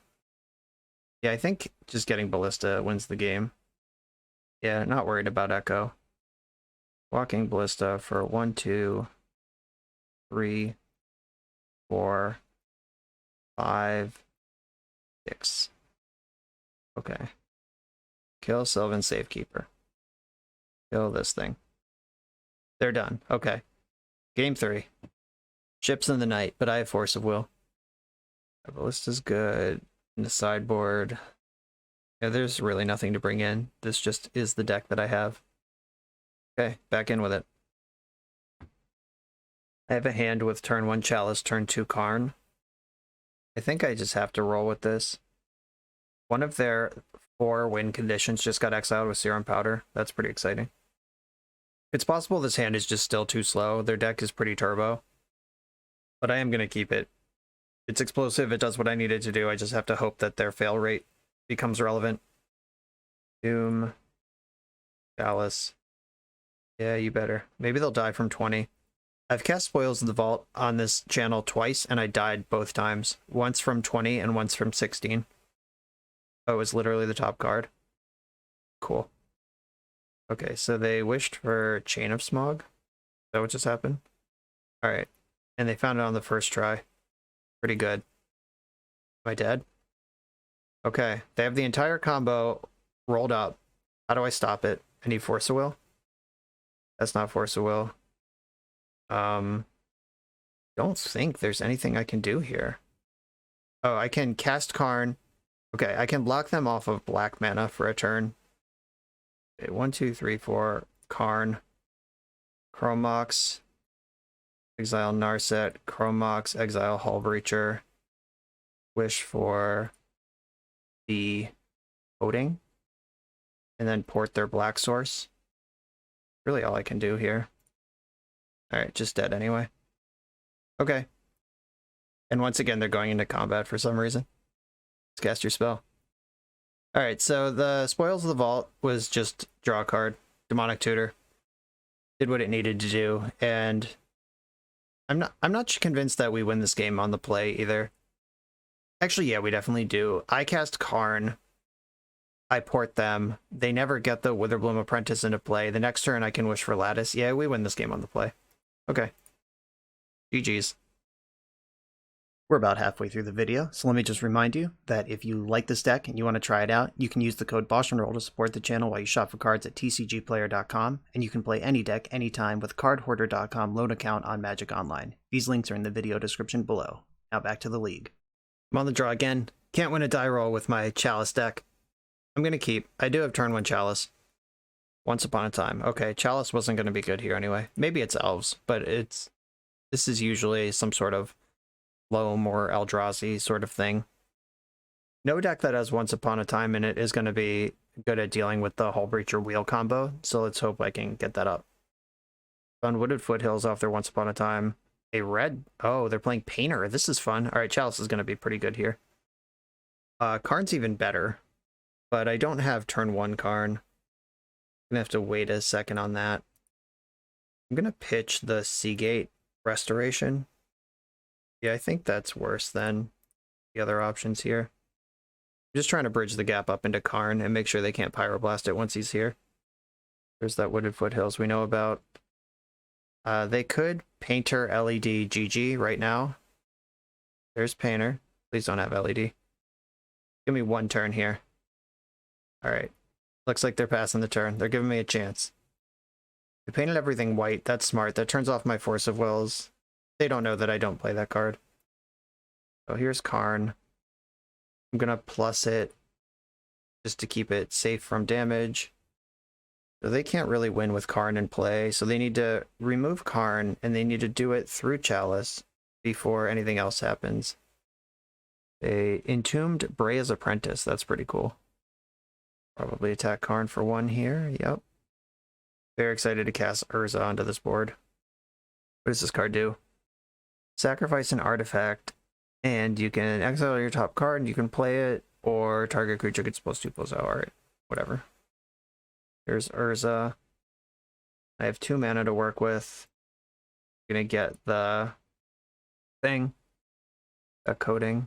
Yeah, I think just getting Ballista wins the game. Yeah, not worried about Echo. Walking Ballista for 1, 2, 3, 4, 5, 6. Okay. Kill Sylvan Safekeeper. Kill this thing. They're done. Okay. Game 3. Ships in the night, but I have Force of Will. My Ballista's good. In the sideboard. Yeah, there's really nothing to bring in. This just is the deck that I have. Okay, back in with it. I have a hand with turn 1 Chalice, turn 2 Karn. I think I just have to roll with this. One of their 4 win conditions just got exiled with Serum Powder. That's pretty exciting. It's possible this hand is just still too slow. Their deck is pretty turbo. But I am going to keep it. It's explosive. It does what I need it to do. I just have to hope that their fail rate becomes relevant. Doom. Chalice. Yeah, you better. Maybe they'll die from 20. I've cast Spoils of the Vault on this channel twice, and I died both times. Once from 20 and once from 16. Oh, it was literally the top card. Cool. Okay, so they wished for Chain of Smog. Is that what just happened? Alright. And they found it on the first try. Pretty good. Am I dead? Okay. They have the entire combo rolled up. How do I stop it? I need Force of Will? That's not Force of Will. Don't think there's anything I can do here. Oh, I can cast Karn. Okay, I can block them off of black mana for a turn. Okay, 1, 2, 3, 4. Karn. Chromox. Exile Narset. Chromox. Exile Hullbreacher. Wish for the voting. And then port their black source. Really all I can do here. Alright, just dead anyway. Okay. And once again, they're going into combat for some reason. Let's cast your spell. Alright, so the Spoils of the Vault was just draw a card. Demonic Tutor. Did what it needed to do, and I'm not convinced that we win this game on the play either. Actually, yeah, we definitely do. I cast Karn. I port them. They never get the Witherbloom Apprentice into play. The next turn I can wish for Lattice. Yeah, we win this game on the play. Okay. GG's. We're about halfway through the video, so let me just remind you that if you like this deck and you want to try it out, you can use the code BoshNRoll to support the channel while you shop for cards at tcgplayer.com, and you can play any deck anytime with cardhoarder.com loan account on Magic Online. These links are in the video description below. Now back to the league. I'm on the draw again. Can't win a die roll with my Chalice deck. I'm going to keep. I do have turn 1 Chalice. Once upon a time. Okay, Chalice wasn't going to be good here anyway. Maybe it's Elves, but this is usually some sort of Loam or Eldrazi sort of thing. No deck that has Once Upon a Time in it is going to be good at dealing with the Hullbreacher wheel combo, so let's hope I can get that up. Unwooded Foothills off their Once Upon a Time. A red... Oh, they're playing Painter. This is fun. Alright, Chalice is going to be pretty good here. Karn's even better, but I don't have turn 1 Karn. I'm going to have to wait a second on that. I'm going to pitch the Seagate Restoration. Yeah, I think that's worse than the other options here. I'm just trying to bridge the gap up into Karn and make sure they can't Pyroblast it once he's here. There's that Wooded Foothills we know about. They could Painter LED GG right now. There's Painter. Please don't have LED. Give me 1 turn here. Alright. Looks like they're passing the turn. They're giving me a chance. They painted everything white. That's smart. That turns off my Force of Wills. They don't know that I don't play that card. So here's Karn. I'm gonna plus it just to keep it safe from damage. So they can't really win with Karn in play, so they need to remove Karn, and they need to do it through Chalice before anything else happens. They Entombed Brea's Apprentice. That's pretty cool. Probably attack Karn for 1 here. Yep. Very excited to cast Urza onto this board. What does this card do? Sacrifice an artifact, and you can exile your top card, and you can play it, or target creature gets +2/+0. Alright, whatever. Here's Urza. I have 2 mana to work with. I'm gonna get the thing, a coating.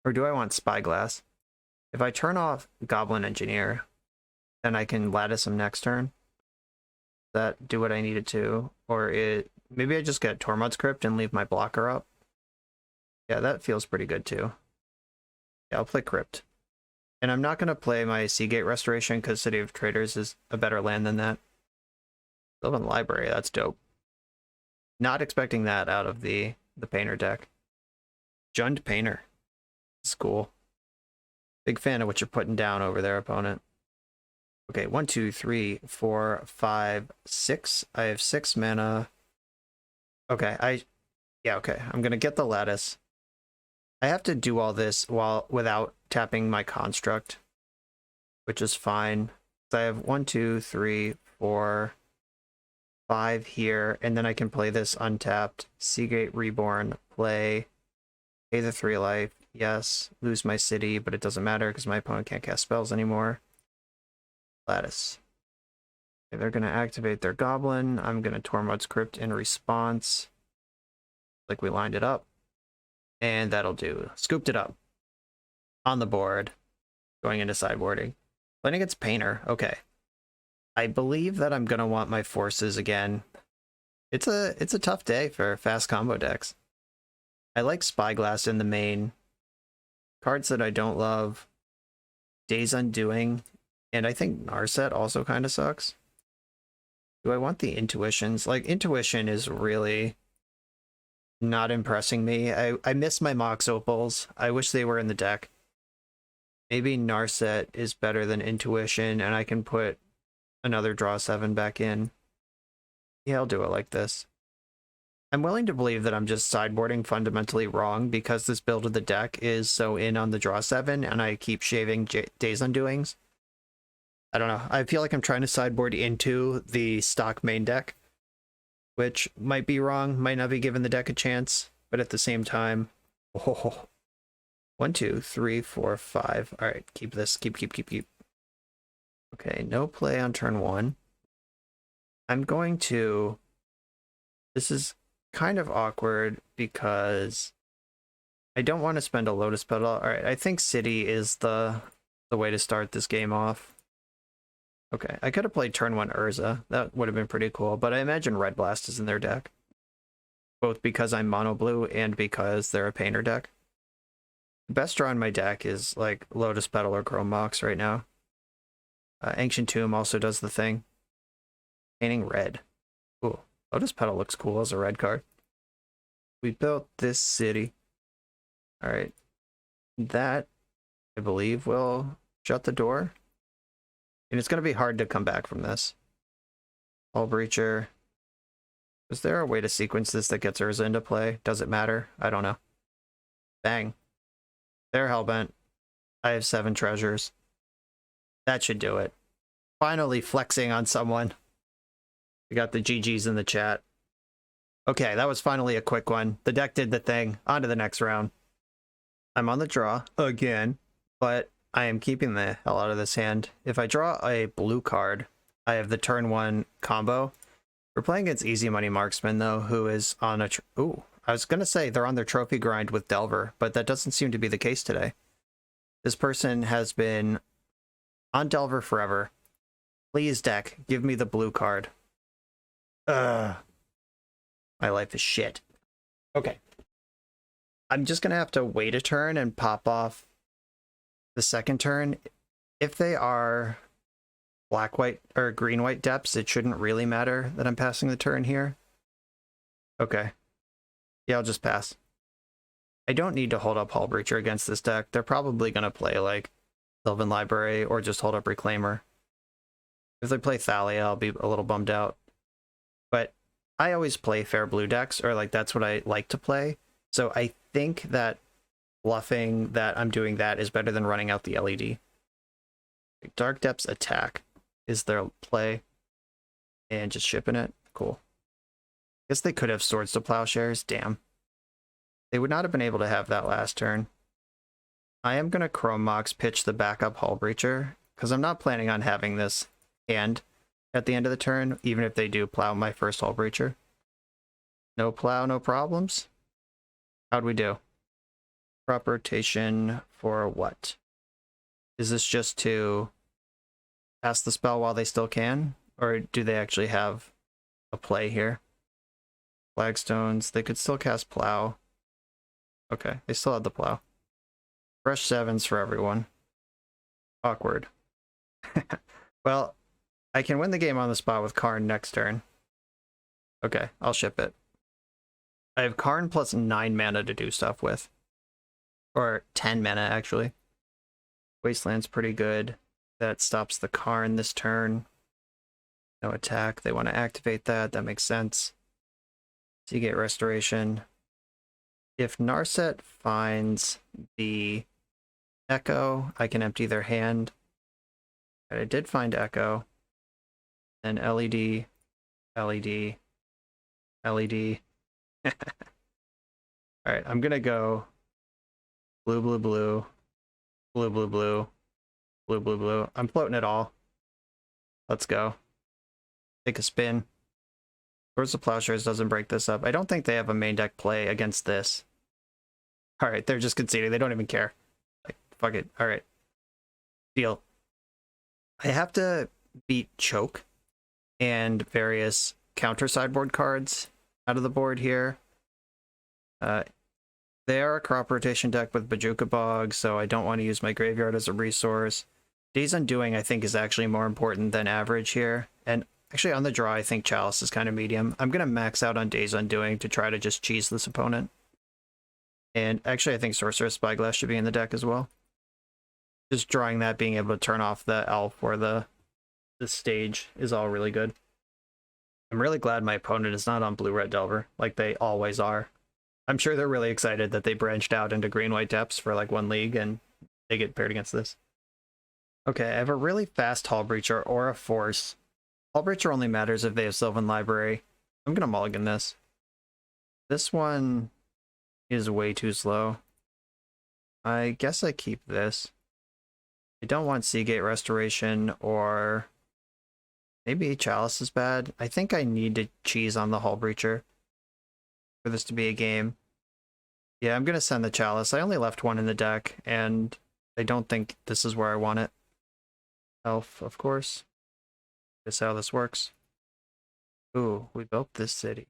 Or do I want Spyglass? If I turn off Goblin Engineer, then I can lattice him next turn. Does that do what I need it to? Or maybe I just get Tormod's Crypt and leave my blocker up. Yeah, that feels pretty good too. Yeah, I'll play Crypt. And I'm not going to play my Seagate Restoration because City of Traders is a better land than that. Sylvan Library, that's dope. Not expecting that out of the Painter deck. Jund Painter. It's cool. Big fan of what you're putting down over there, opponent. Okay, 1, 2, 3, 4, 5, 6. I have 6 mana. Okay, okay. I'm gonna get the lattice. I have to do all this without tapping my construct, which is fine. So I have 1, 2, 3, 4, 5 here, and then I can play this untapped. Seagate Reborn, play, pay the 3 life, yes, lose my city, but it doesn't matter because my opponent can't cast spells anymore. Lattice. Okay, they're gonna activate their goblin. I'm gonna Tormod's Crypt in response. Like we lined it up. And that'll do. Scooped it up. On the board. Going into sideboarding. Playing against Painter. Okay. I believe that I'm gonna want my forces again. It's a tough day for fast combo decks. I like Spyglass in the main. Cards that I don't love. Days Undoing. And I think Narset also kind of sucks. Do I want the Intuitions? Like, Intuition is really not impressing me. I miss my Mox Opals. I wish they were in the deck. Maybe Narset is better than Intuition, and I can put another draw 7 back in. Yeah, I'll do it like this. I'm willing to believe that I'm just sideboarding fundamentally wrong because this build of the deck is so in on the draw 7, and I keep shaving Days Undoings. I don't know. I feel like I'm trying to sideboard into the stock main deck, which might be wrong, might not be giving the deck a chance, but at the same time, oh, 1, 2, 3, 4, 5. All right, keep this. Keep. Okay, no play on turn 1. I'm going to... This is kind of awkward because I don't want to spend a Lotus Petal. All right, I think City is the way to start this game off. Okay, I could have played turn 1 Urza. That would have been pretty cool, but I imagine Red Blast is in their deck. Both because I'm mono blue and because they're a Painter deck. The best draw in my deck is like Lotus Petal or Chrome Mox right now. Ancient Tomb also does the thing. Painting red. Ooh, Lotus Petal looks cool as a red card. We built this city. Alright. That, I believe, will shut the door. And it's going to be hard to come back from this. Hullbreacher. Is there a way to sequence this that gets Urza into play? Does it matter? I don't know. Bang. They're hellbent. I have 7 treasures. That should do it. Finally flexing on someone. We got the GGs in the chat. Okay, that was finally a quick one. The deck did the thing. On to the next round. I'm on the draw again, but I am keeping the hell out of this hand. If I draw a blue card, I have the turn 1 combo. We're playing against Easy Money Marksman, though, who is on a... Ooh, I was going to say they're on their trophy grind with Delver, but that doesn't seem to be the case today. This person has been on Delver forever. Please, deck, give me the blue card. Ugh. My life is shit. Okay. I'm just going to have to wait a turn and pop off the second turn. If they are black-white or green-white depths, it shouldn't really matter that I'm passing the turn here. Okay. Yeah, I'll just pass. I don't need to hold up Hullbreacher against this deck. They're probably going to play like Sylvan Library or just hold up Reclaimer. If they play Thalia, I'll be a little bummed out. But I always play fair blue decks, or like that's what I like to play. So I think that bluffing that I'm doing that is better than running out the LED. Dark Depths attack is their play. And just shipping it. Cool. Guess they could have Swords to Plowshares. Damn. They would not have been able to have that last turn. I am going to Chrome Mox pitch the backup Hullbreacher, because I'm not planning on having this hand at the end of the turn, even if they do plow my first Hullbreacher. No plow, no problems. How'd we do? Crop rotation for what? Is this just to cast the spell while they still can? Or do they actually have a play here? Flagstones, they could still cast plow. Okay, they still have the plow. Fresh 7s for everyone. Awkward. Well, I can win the game on the spot with Karn next turn. Okay, I'll ship it. I have Karn plus 9 mana to do stuff with. Or 10 mana, actually. Wasteland's pretty good. That stops the Karn this turn. No attack. They want to activate that. That makes sense. Seagate Restoration. If Narset finds the Echo, I can empty their hand. I did find Echo. Then LED, LED, LED. Alright, I'm gonna go blue, blue, blue, blue, blue, blue, blue, blue, blue. I'm floating it all. Let's go. Take a spin. Urza Plowshares doesn't break this up. I don't think they have a main deck play against this. Alright, they're just conceding. They don't even care. Like, fuck it. Alright. Deal. I have to beat Choke and various counter sideboard cards out of the board here. They are a crop rotation deck with Bajuka Bog, so I don't want to use my graveyard as a resource. Days Undoing, I think, is actually more important than average here. And actually, on the draw, I think Chalice is kind of medium. I'm going to max out on Days Undoing to try to just cheese this opponent. And actually, I think Sorcerous Spyglass should be in the deck as well. Just drawing that, being able to turn off the elf or the stage is all really good. I'm really glad my opponent is not on Blue-Red Delver, like they always are. I'm sure they're really excited that they branched out into Green-White Depths for like one league and they get paired against this. Okay, I have a really fast Hullbreacher or a Force. Hullbreacher only matters if they have Sylvan Library. I'm gonna mulligan this. This one is way too slow. I guess I keep this. I don't want Seagate Restoration, or maybe Chalice is bad. I think I need to cheese on the Hullbreacher for this to be a game. Yeah, I'm gonna send the Chalice. I only left one in the deck, and I don't think this is where I want it. Elf, of course. That's how this works. Ooh, we built this city.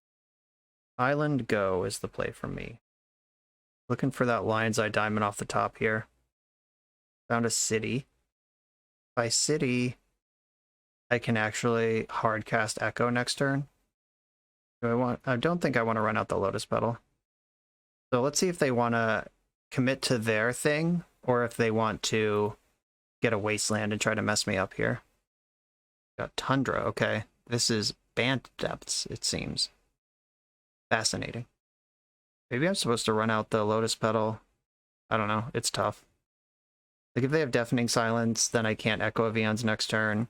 Island Go is the play for me. Looking for that Lion's Eye Diamond off the top here. Found a city. By city, I can actually hard cast Echo next turn. I don't think I want to run out the Lotus Petal. So let's see if they want to commit to their thing, or if they want to get a Wasteland and try to mess me up here. Got Tundra, okay. This is Bant Depths, it seems. Fascinating. Maybe I'm supposed to run out the Lotus Petal. I don't know, it's tough. Like, if they have Deafening Silence, then I can't Echo of Eons next turn.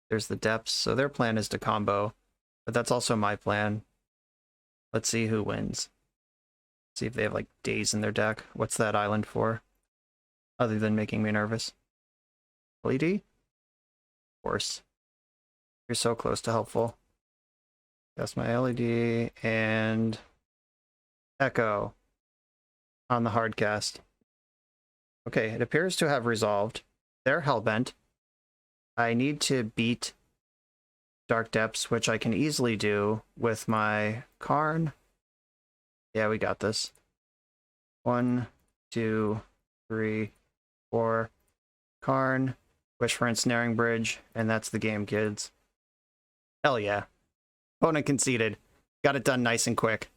There's the Depths, so their plan is to combo. But that's also my plan. Let's see who wins. See if they have, like, Daze in their deck. What's that island for? Other than making me nervous. LED? Of course. You're so close to helpful. That's my LED, and Echo on the hard cast. Okay, it appears to have resolved. They're Hellbent. I need to beat Dark Depths, which I can easily do with my Karn. Yeah, we got this. 1, 2, 3, 4. Karn. Wish for Ensnaring Bridge, and that's the game, kids. Hell yeah. Opponent conceded. Got it done nice and quick.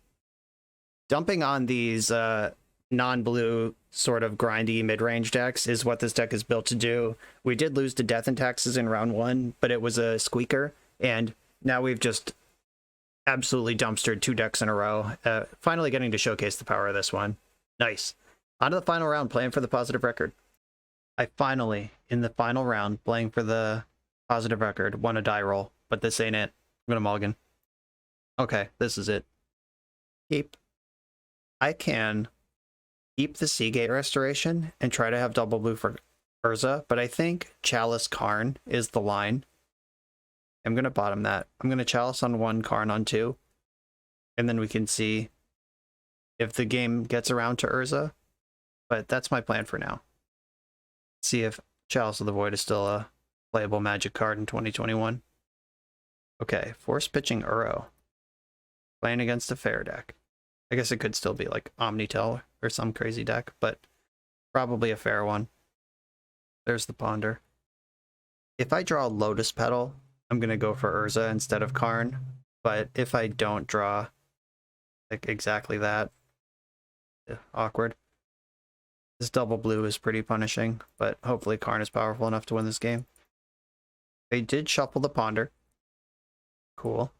Dumping on these non-blue sort of grindy mid-range decks is what this deck is built to do. We did lose to Death and Taxes in round 1, but it was a squeaker, and now we've just absolutely dumpstered 2 decks in a row. Finally getting to showcase the power of this one. Nice. On to the final round, playing for the positive record. I finally, in the final round, playing for the positive record, won a die roll. but this ain't it. I'm gonna mulligan. Okay, this is it. Keep. I can keep the Seagate Restoration and try to have double blue for Urza, but I think Chalice Karn is the line. I'm gonna bottom that. I'm gonna Chalice on 1, Karn on 2, and then we can see if the game gets around to Urza. But that's my plan for now. See if Chalice of the Void is still a playable Magic card in 2021. Okay, force pitching Uro. Playing against a fair deck. I guess it could still be like Omnitel or some crazy deck, but probably a fair one. There's the Ponder. If I draw Lotus Petal, I'm going to go for Urza instead of Karn. But if I don't draw like exactly that, awkward. This double blue is pretty punishing, but hopefully Karn is powerful enough to win this game. They did shuffle the Ponder. Cool.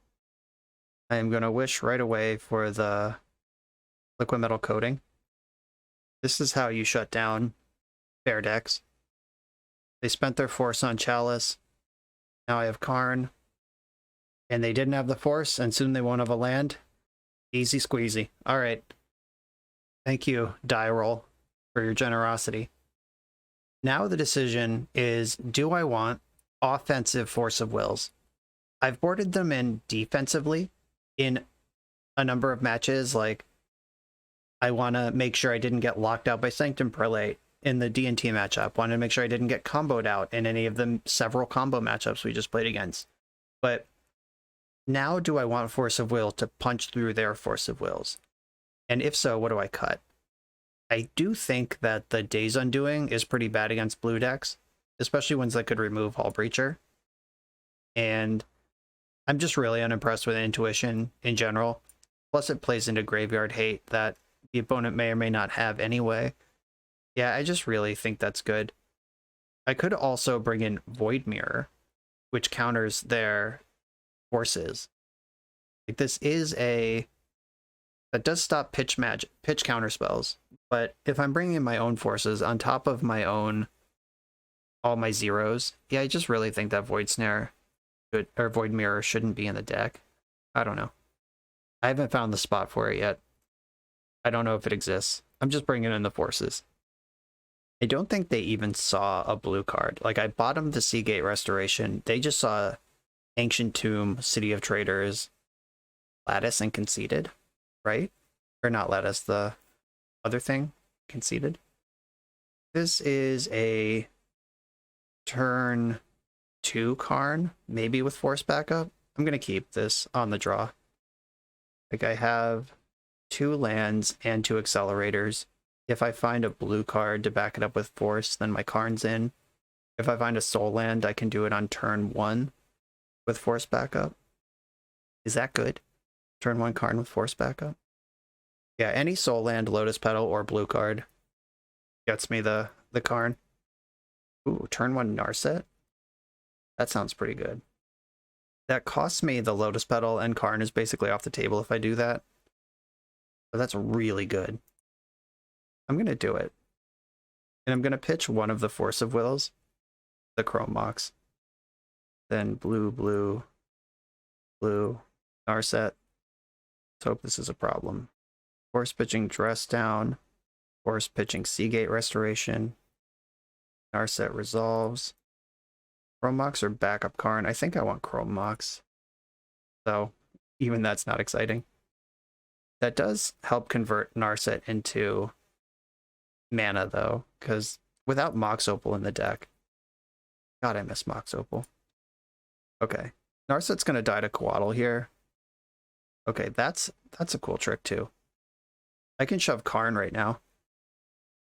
I am going to wish right away for the Liquid Metal Coating. This is how you shut down fair decks. They spent their force on Chalice. Now I have Karn. And they didn't have the force, and soon they won't have a land. Easy squeezy. Alright. Thank you, die roll, for your generosity. Now the decision is, do I want offensive Force of Wills? I've boarded them in defensively in a number of matches. Like, I want to make sure I didn't get locked out by Sanctum Prelate in the D&T matchup. Wanted to make sure I didn't get comboed out in any of the several combo matchups we just played against. But now do I want Force of Will to punch through their Force of Wills? And if so, what do I cut? I do think that the Days Undoing is pretty bad against blue decks, especially ones that could remove Hullbreacher. And I'm just really unimpressed with Intuition in general. Plus it plays into Graveyard Hate that the opponent may or may not have anyway. Yeah, I just really think that's good. I could also bring in Void Mirror, which counters their forces. Like, this is a... that does stop pitch counter spells. But if I'm bringing in my own forces on top of my own, all my zeros, yeah, I just really think that Void Snare or Void Mirror shouldn't be in the deck. I don't know. I haven't found the spot for it yet. I don't know if it exists. I'm just bringing in the forces. I don't think they even saw a blue card. Like, I bottomed the Seagate Restoration. They just saw Ancient Tomb, City of Traders, Lattice, and Conceded, right? Or not Lattice, the other thing, Conceded. This is a turn 2 Karn, maybe with force backup. I'm going to keep this on the draw. Like, I have 2 lands and 2 accelerators. If I find a blue card to back it up with force, then my Karn's in. If I find a soul land, I can do it on turn 1 with force backup. Is that good? Turn 1 Karn with force backup? Yeah, any soul land, Lotus Petal, or blue card gets me the Karn. Ooh, turn 1 Narset? That sounds pretty good. That costs me the Lotus Petal, and Karn is basically off the table if I do that. But that's really good. I'm going to do it. And I'm going to pitch one of the Force of Wills, the Chrome Mox. Then blue, blue, blue, Narset. Let's hope this is a problem. Force pitching Dress Down. Force pitching Seagate Restoration. Narset resolves. Chrome Mox or backup Karn? I think I want Chrome Mox. So even that's not exciting. That does help convert Narset into mana though, because without Mox Opal in the deck, God, I miss Mox Opal. Okay, Narset's gonna die to Coatl here. Okay, that's a cool trick too. I can shove Karn right now,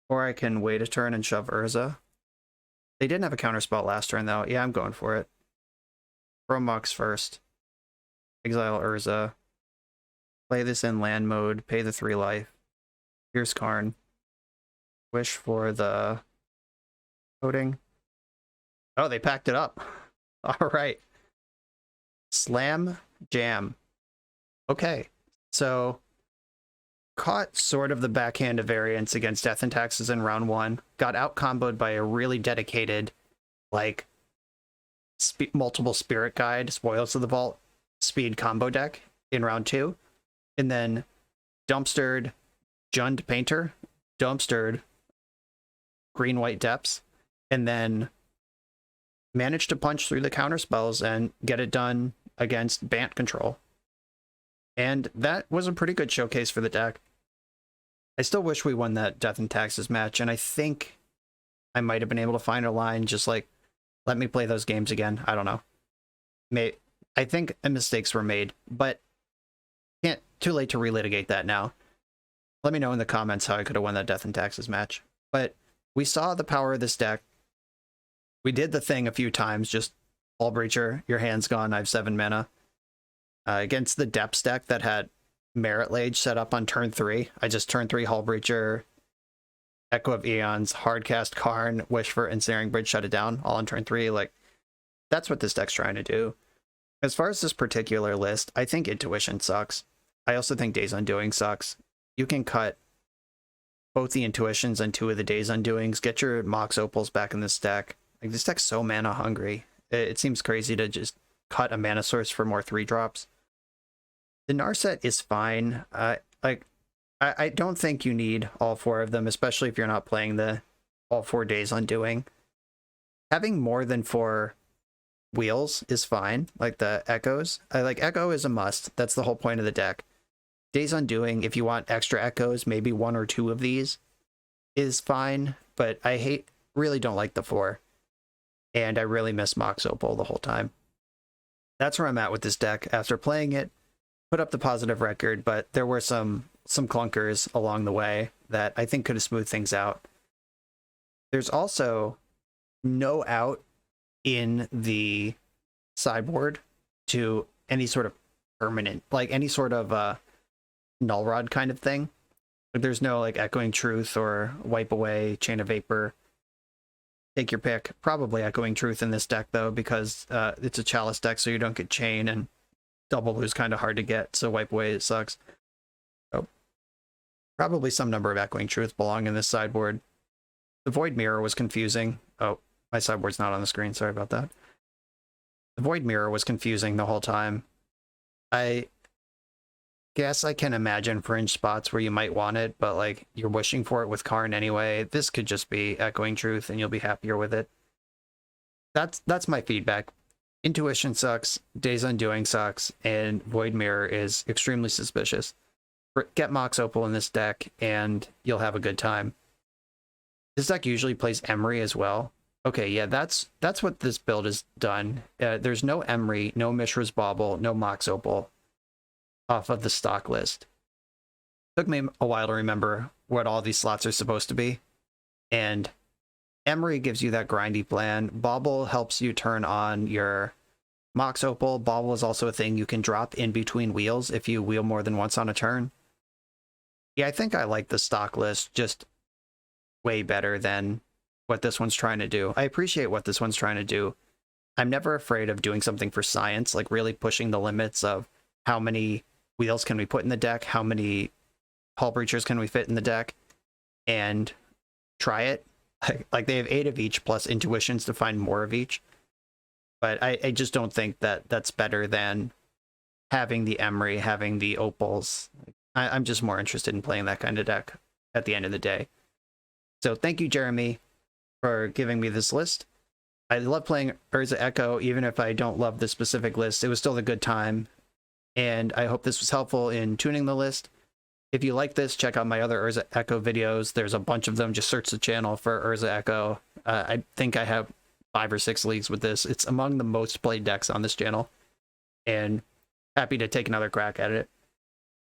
or I can wait a turn and shove Urza. They didn't have a counterspell last turn though. Yeah, I'm going for it. Chrome Mox first. Exile Urza. Play this in land mode. Pay the 3 life. Here's Karn. Wish for the coding. Oh, they packed it up. All right. Slam Jam. Okay. So caught sort of the backhand of variance against Death and Taxes in round 1. Got out comboed by a really dedicated, like, multiple Spirit Guide, Spoils of the Vault, speed combo deck in round 2, and then dumpstered Jund Painter, dumpstered Green-White Depths, and then managed to punch through the counter spells and get it done against Bant control. And that was a pretty good showcase for the deck. I still wish we won that Death and Taxes match, and I think I might have been able to find a line just like, let me play those games again. I don't know. I think mistakes were made, but too late to relitigate that now. Let me know in the comments how I could have won that Death and Taxes match. But we saw the power of this deck. We did the thing a few times, just Hullbreacher, your hand's gone, I have 7 mana. Against the Depths deck that had Merit Lage set up on turn 3. I just turn 3 Hullbreacher, Echo of Eons, Hardcast Karn, Wish for Ensnaring Bridge, shut it down, all on turn 3. Like, that's what this deck's trying to do. As far as this particular list, I think Intuition sucks. I also think Days Undoing sucks. You can cut both the Intuitions and 2 of the Days Undoings. Get your Mox Opals back in this deck. Like, this deck's so mana hungry. It seems crazy to just cut a mana source for more 3-drops. The Narset is fine. I don't think you need all 4 of them, especially if you're not playing all 4 Days Undoing. Having more than 4 wheels is fine, like the Echoes. Like Echo is a must. That's the whole point of the deck. Days Undoing, if you want extra Echoes, maybe 1 or 2 of these is fine, but I really don't like the 4. And I really miss Mox Opal the whole time. That's where I'm at with this deck. After playing it, put up the positive record, but there were some clunkers along the way that I think could have smoothed things out. There's also no out in the sideboard to any sort of permanent, like any sort of Null Rod kind of thing. There's no like Echoing Truth or Wipe Away, Chain of Vapor. Take your pick. Probably Echoing Truth in this deck though, because it's a Chalice deck, so you don't get Chain, and Double Blue's kind of hard to get, so Wipe Away, it sucks. So probably some number of Echoing Truth belong in this sideboard. The Void Mirror was confusing. Oh, my sideboard's not on the screen, sorry about that. The Void Mirror was confusing the whole time. I guess I can imagine fringe spots where you might want it, but like you're wishing for it with Karn anyway. This could just be Echoing Truth and you'll be happier with it. That's my feedback. Intuition sucks, Days Undoing sucks, and Void Mirror is extremely suspicious. Get Mox Opal in this deck and you'll have a good time. This deck usually plays Emery as well. Okay, yeah, that's what this build has done. There's no Emery, no Mishra's Bauble, no Mox Opal off of the stock list. Took me a while to remember what all these slots are supposed to be. And Emery gives you that grindy plan. Bauble helps you turn on your Mox Opal. Bauble is also a thing you can drop in between wheels if you wheel more than once on a turn. Yeah, I think I like the stock list just way better than what this one's trying to do. I appreciate what this one's trying to do. I'm never afraid of doing something for science, like really pushing the limits of how many wheels can we put in the deck, how many Hullbreachers can we fit in the deck, and try it. Like they have 8 of each plus Intuitions to find more of each. But I just don't think that that's better than having the Emery, having the Opals. I'm just more interested in playing that kind of deck at the end of the day. So thank you, Jeremy, for giving me this list. I love playing Urza Echo, even if I don't love this specific list. It was still a good time, and I hope this was helpful in tuning the list. If you like this, check out my other Urza Echo videos. There's a bunch of them. Just search the channel for Urza Echo. I think I have 5 or 6 leagues with this. It's among the most played decks on this channel, and happy to take another crack at it.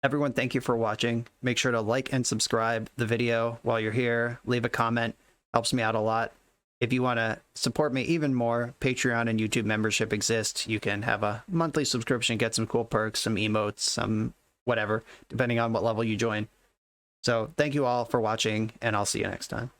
Everyone, thank you for watching. Make sure to like and subscribe the video while you're here. Leave a comment. Helps me out a lot. If you want to support me even more, Patreon and YouTube membership exist. You can have a monthly subscription, get some cool perks, some emotes, some whatever, depending on what level you join. So thank you all for watching, and I'll see you next time.